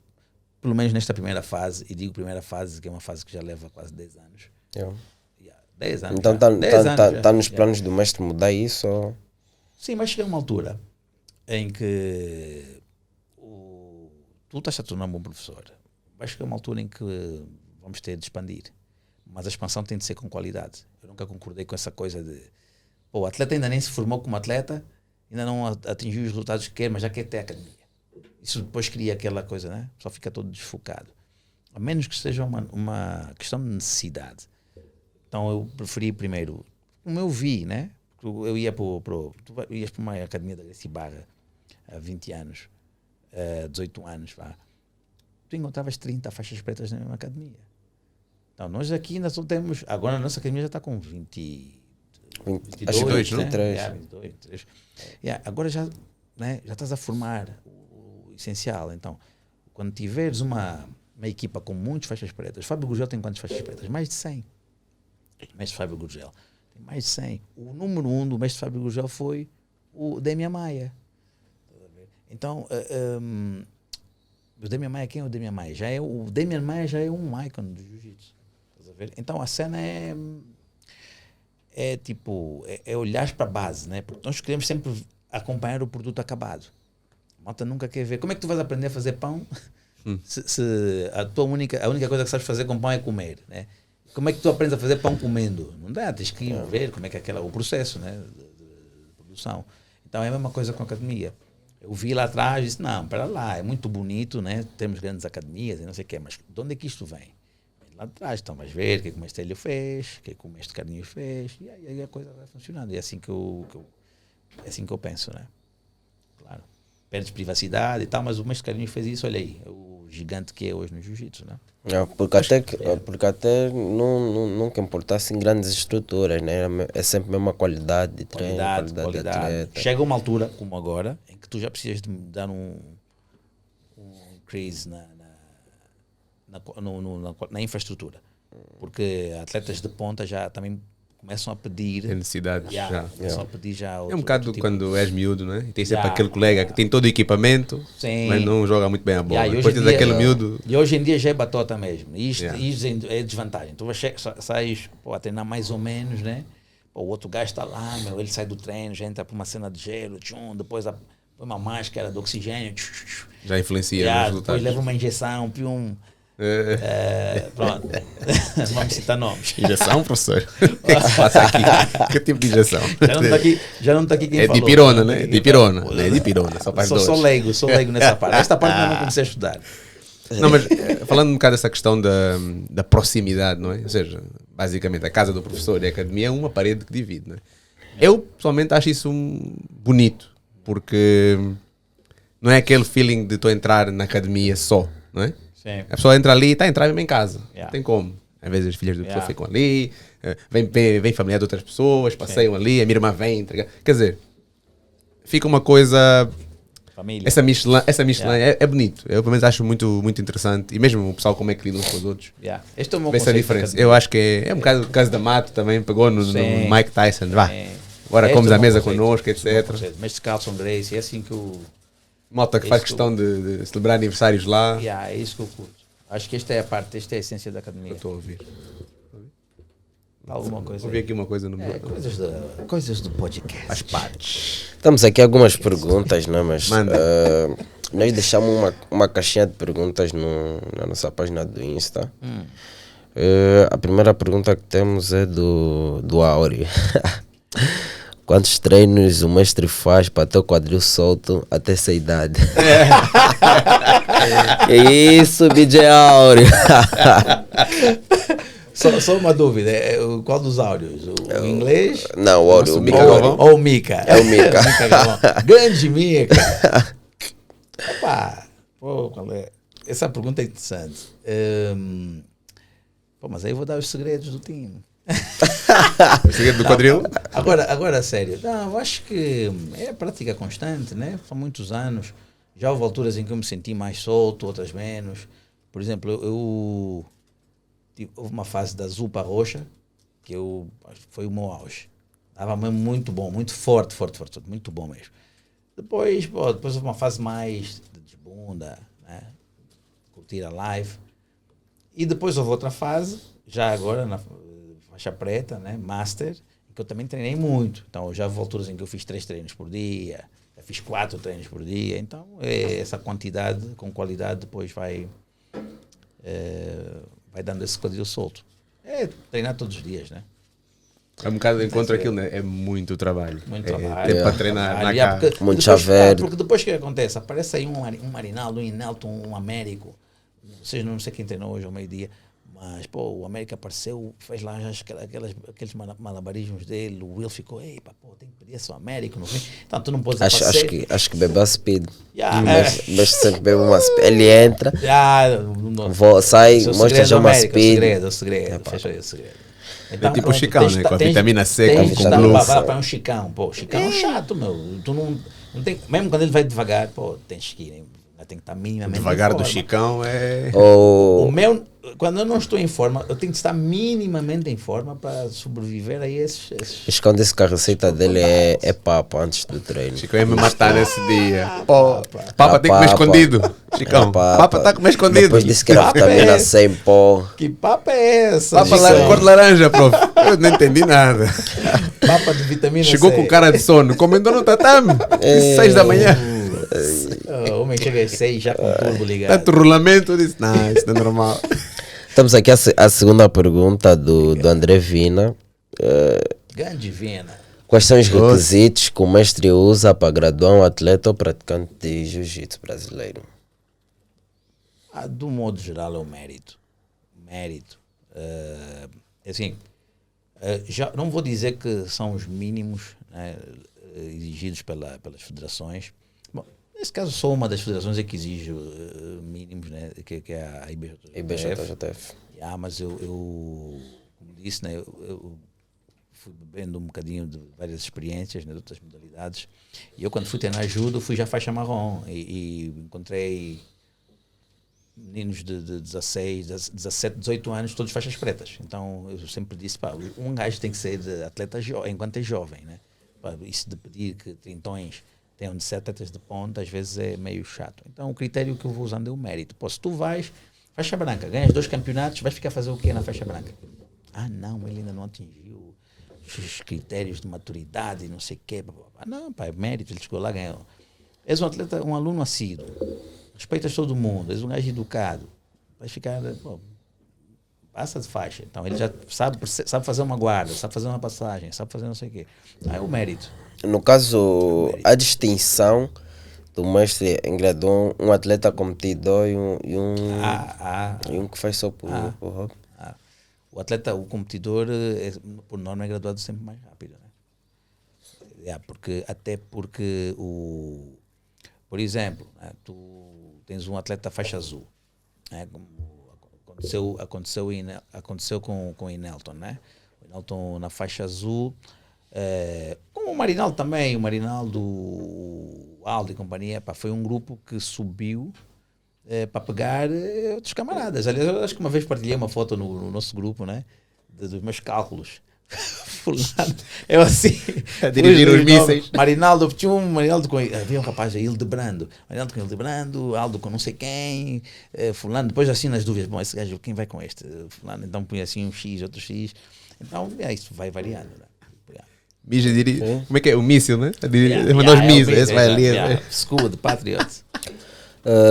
pelo menos nesta primeira fase, e digo primeira fase, que é uma fase que já leva quase 10 anos. 10 anos. Então está nos planos do mestre mudar isso? Ou? Sim, mas chega uma altura em que tu estás a tornar um bom professor. Vai chegar uma altura em que vamos ter de expandir. Mas a expansão tem de ser com qualidade. Eu nunca concordei com essa coisa de o atleta ainda nem se formou como atleta, ainda não atingiu os resultados que quer, mas já quer ter academia. Isso depois cria aquela coisa, né? Só fica todo desfocado. A menos que seja uma questão de necessidade. Então eu preferi primeiro, como eu vi, né? Eu ia tu ias para uma academia da Gracie Barra há 20 anos, 18 anos, vá. Tu encontravas 30 faixas pretas na mesma academia. Então nós aqui ainda só temos, agora a nossa academia já está com 22, né? 23. Agora já, né? Já estás a formar o essencial. Então, quando tiveres uma equipa com muitas faixas pretas, Fábio Gurgel tem quantas faixas pretas? Mais de 100. O mestre Fábio Gurgel tem mais de 100. O número 1 do mestre Fábio Gurgel foi o Demian Maia. Então, o Demian Maia, quem é o Demian Maia? O Demian Maia já é um ícone do jiu-jitsu. Então, a cena é é olhar para a base, né? Porque nós queremos sempre acompanhar o produto acabado. A malta nunca quer ver. Como é que tu vais aprender a fazer pão se a única coisa que sabes fazer com pão é comer, né? Como é que tu aprendes a fazer pão comendo? Não dá, tens que ver como é que é o processo, né, de produção. Então é a mesma coisa com a academia. Eu vi lá atrás e disse, não, para lá, é muito bonito, né? Temos grandes academias e não sei o quê, mas de onde é que isto vem? Lá atrás, então vais ver o que é que o Mestelho fez, o que é que o Mestre Carninhos fez, e aí a coisa vai funcionando. E é assim que eu penso, né? Claro. Perdes privacidade e tal, mas o Mestre Carninhos fez isso, olha aí, o gigante que é hoje no jiu-jitsu, né? Porque até nunca importasse em grandes estruturas, né? É sempre a mesma qualidade de treino, qualidade de atleta. Chega uma altura, como agora, em que tu já precisas de dar um increase na infraestrutura. Porque atletas de ponta já também começam a pedir. Tem necessidade. Começam a pedir já. É um bocado quando és miúdo, né? E tem sempre aquele colega que tem todo o equipamento, mas não joga muito bem a bola. Depois tens aquele miúdo. E hoje em dia já é batota mesmo. E isto é desvantagem. Tu sais a treinar mais ou menos, né? O outro gajo está lá, ele sai do treino, já entra para uma cena de gelo, depois põe uma máscara de oxigênio. Já influencia nos resultados. Depois leva uma injeção, pronto, vamos citar nomes. Injeção, professor? O que é que se passa aqui? Que tipo de injeção? Já não está aqui quem é falou. É dipirona, né? Dipirona. É dipirona, só faz dois. Sou leigo nessa parte. Esta parte eu não comecei a estudar. Não, mas falando um bocado dessa questão da proximidade, não é? Ou seja, basicamente a casa do professor e a academia é uma parede que divide, não é? Eu, pessoalmente, acho isso bonito, porque não é aquele feeling de tu entrar na academia só, não é? Sim. A pessoa entra ali e está a entrar mesmo em casa. Não tem como. Às vezes as filhas da pessoa ficam ali, vem familiar de outras pessoas, passeiam ali, a minha irmã vem. Quer dizer, fica uma coisa... Família. Essa Michelin é bonito. Eu, pelo menos, acho muito, muito interessante. E mesmo o pessoal como é que lida uns com os outros. Este é o meu essa diferença. Eu acho que é um bocado o caso da Mato também, pegou no Mike Tyson. Vá. Agora comes à mesa connosco, etc. Mestre Carlson Gracie, é assim que o... Malta que faz questão de celebrar aniversários lá. É isso que eu curto. Acho que esta é a essência da academia. Eu estou a ouvir. Alguma coisa. Ouvi aqui uma coisa no meu. Coisas do podcast. As partes. Estamos aqui algumas perguntas, né? Mas nós deixamos uma caixinha de perguntas na nossa página do Insta. A primeira pergunta que temos é do Áureo. Quantos treinos o mestre faz para ter o quadril solto até essa idade? Isso, BJ Áureo. Só uma dúvida, qual dos áureos? O inglês? Não, o Áureo. Ou o Mika? É o Mika. Grande Mika. Opa, qual é? Essa pergunta é interessante. Mas aí eu vou dar os segredos do time. O segredo do quadril? Agora, sério. Não, eu acho que é prática constante, né? São muitos anos. Já houve alturas em que eu me senti mais solto, outras menos. Por exemplo, houve uma fase da Zupa Roxa, que foi o meu auge. Estava mesmo muito bom, muito forte, muito bom mesmo. Depois houve uma fase mais de desbunda, né? Curtir a live. E depois houve outra fase, já agora na faixa preta, né? Master, em que eu também treinei muito. Então já houve alturas em que eu fiz 3 treinos por dia, já fiz 4 treinos por dia. Então essa quantidade com qualidade depois vai dando esse quadril solto. É treinar todos os dias, né? É um bocado de encontro aquilo, né? É muito trabalho. Muito trabalho. Tempo para treinar na casa. Muito chaveiro. Porque depois o que acontece? Aparece aí um Marinaldo, um Inelton, um Américo. Vocês não sei quem treinou hoje ao meio-dia, mas o América apareceu, fez lá aqueles malabarismos dele, o Will ficou, tem que pedir esse Américo, não vem? Então tu não podes aparecer. Acho que bebe a speed. Mas sempre bebe uma speed. Ele entra, sai, mostra já uma speed. É o segredo. Então, é tipo o Chicão, né? Com a vitamina C, com glucose. Vai para um Chicão, Chicão é chato, meu. Tu não tem, mesmo quando ele vai devagar, tens que ir, tem que estar minimamente devagar do Chicão é... O meu, quando eu não estou em forma, eu tenho que estar minimamente em forma para sobreviver a esses Esconde-se que a receita dele é papa antes do treino. Chico ia me matar nesse dia. Pô, papa tem que comer escondido. Chicão, papa tá comendo escondido. Depois disse que era Papa vitamina é C em pó. Que papa é essa? Papa lá, cor de laranja, prof. Eu não entendi nada. Papa de vitamina Chegou C. com cara de sono, comendo no tatame. 6 da manhã. O homem chega às 6 já com o turbo ligado. Tanto rolamento, eu disse, não, isso não é normal. Estamos aqui a segunda pergunta do André Vina. Grande Vina. Quais são os requisitos que o mestre usa para graduar um atleta ou praticante de jiu-jitsu brasileiro? Do modo geral é o mérito. Assim, já não vou dizer que são os mínimos, né, exigidos pelas federações. Bom, nesse caso sou uma das federações que exige mínimos, né, que é a IBJJF. Mas eu como disse, né, eu fui bebendo um bocadinho de várias experiências, né, de outras modalidades, e eu quando fui treinar judo fui já faixa marrom e encontrei meninos de 16, 17, 18 anos, todos faixas pretas. Então eu sempre disse, pá, um gajo tem que ser de atleta enquanto é jovem, né? Pá, isso de pedir que trintões tenham de ser atletas de ponta, às vezes é meio chato. Então o critério que eu vou usando é o mérito. Pô, se tu vais, faixa branca, ganhas 2 campeonatos, vais ficar a fazer o quê na faixa branca? Não, ele ainda não atingiu os critérios de maturidade, não sei o quê. Não, pá, é mérito, ele chegou lá, ganhou. És um atleta, um aluno assíduo. Respeitas todo mundo, és um gajo educado, vais ficar, pô, passa de faixa. Então ele já sabe fazer uma guarda, sabe fazer uma passagem, sabe fazer não sei o quê. É o mérito. No caso, a distinção do mestre em graduar um atleta competidor e um que faz só por hobby. O atleta, o competidor, por norma, é graduado sempre mais rápido, né? Até porque por exemplo, né, tu tens um atleta faixa azul, né, como aconteceu com o Inelton, né? O Inelton na faixa azul, como o Marinaldo também, o Marinaldo, o Aldo e companhia, foi um grupo que subiu para pegar outros camaradas. Aliás, eu acho que uma vez partilhei uma foto no nosso grupo, né, dos meus cálculos. Eu assim a dirigir os mísseis. Marinaldo, tinha um Marinaldo havia um rapaz aí, Hildebrando, Marinaldo com Hildebrando, Aldo com não sei quem, fulano, depois assim nas dúvidas, bom, esse gajo, quem vai com este? Fulano, então põe assim um X, outro X, então isso vai variando, né? Mija dirige, como é que é? O míssil, né? Mandou os mísseis, esse vai ali. School de Patriots.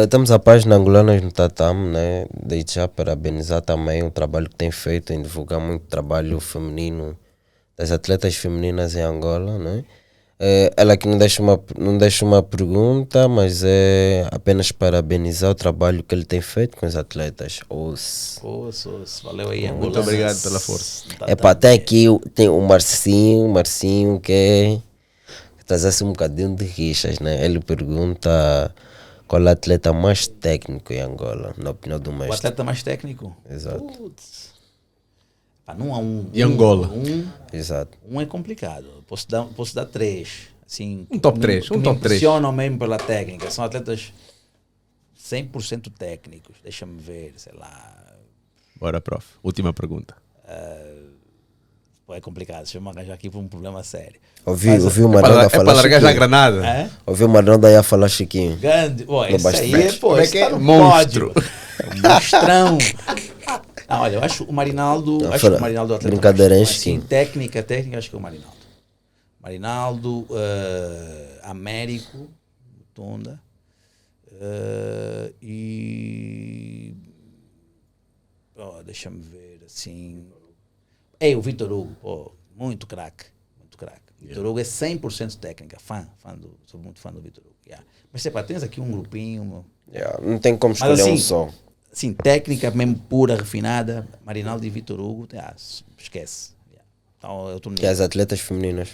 Estamos a página Angolanas no Tatame, né? Desde já parabenizar também o trabalho que tem feito em divulgar muito trabalho feminino das atletas femininas em Angola, né? Ela aqui não deixa uma pergunta, mas é apenas parabenizar o trabalho que ele tem feito com os atletas. Valeu aí, Angola. Muito obrigado pela força. Tem aqui o Marcinho que traz um bocadinho de rixas, né? Ele pergunta qual é o atleta mais técnico em Angola, na opinião do mestre. O atleta mais técnico? Exato. Não há um. E Angola? Exato. Um é complicado. Posso dar 3. Assim, top 3. Me impressionam mesmo pela técnica. São atletas 100% técnicos. Deixa-me ver, sei lá. Bora, prof. Última pergunta. É complicado. Deixa-me arranjar aqui para um problema sério. Ouvi o Marinaldo falar. É para largar já a granada. Ouvi o Marinaldo aí a falar Chiquinho. Grande. Esse aí é monstro. Monstrão. Olha, eu acho o Marinaldo. Acho que o Marinaldo é o atleta brincadeira, assim, técnica, acho que é o Marinaldo. Marinaldo, Américo, Tonda. Deixa-me ver assim. O Vitor Hugo, muito craque. Vitor Hugo é 100% técnica, sou muito fã do Vitor Hugo. Mas tens aqui um grupinho. Não tem como escolher assim, um só. Sim, técnica mesmo pura, refinada, Marinaldo e Vitor Hugo, esquece. Então, eu e as atletas femininas?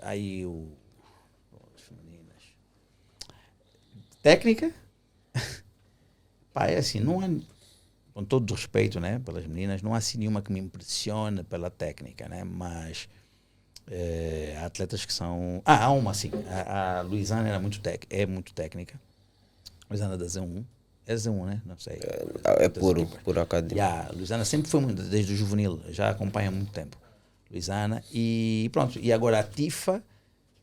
Aí as femininas. Técnica? É assim, não há, com todo o respeito, né, pelas meninas, não há assim nenhuma que me impressione pela técnica, né, mas há atletas que são... há uma assim, a Luizana é muito técnica, Luizana da Z1, S1, né? Não sei. É por academia. Luisana sempre foi muito, desde o juvenil, já acompanha há muito tempo. Luisana, e pronto. E agora a Tifa,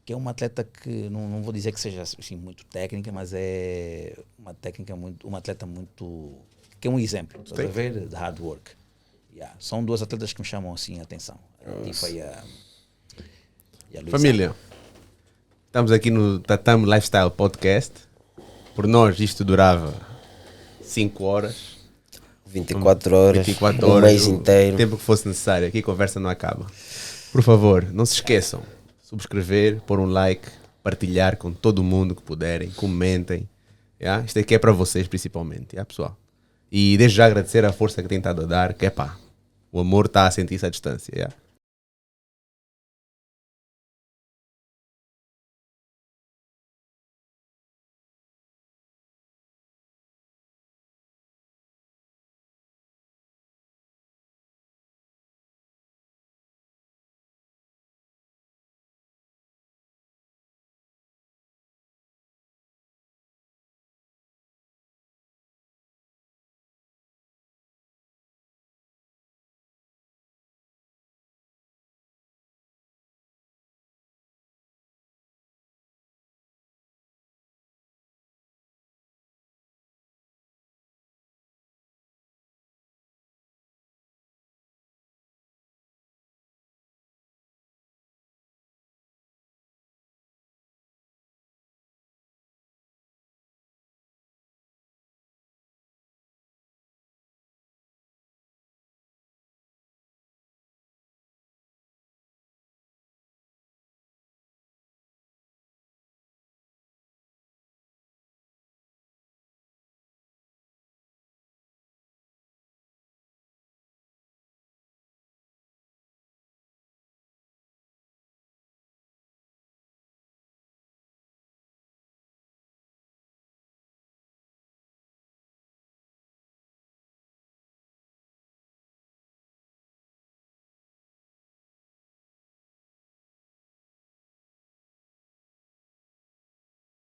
que é uma atleta que, não vou dizer que seja assim, muito técnica, mas é uma atleta muito, que é um exemplo, estás a ver, de hard work. São duas atletas que me chamam assim a atenção. A Tifa e a Luisana. Família, estamos aqui no Tatame Lifestyle Podcast. Por nós isto durava 5 horas. 24 horas, 24 um horas, mês inteiro. O tempo que fosse necessário. Aqui a conversa não acaba. Por favor, não se esqueçam. Subscrever, pôr um like, partilhar com todo mundo que puderem, comentem. Yeah? Isto aqui é para vocês principalmente, pessoal. E desde já agradecer a força que tem estado a dar, que o amor está a sentir-se à distância.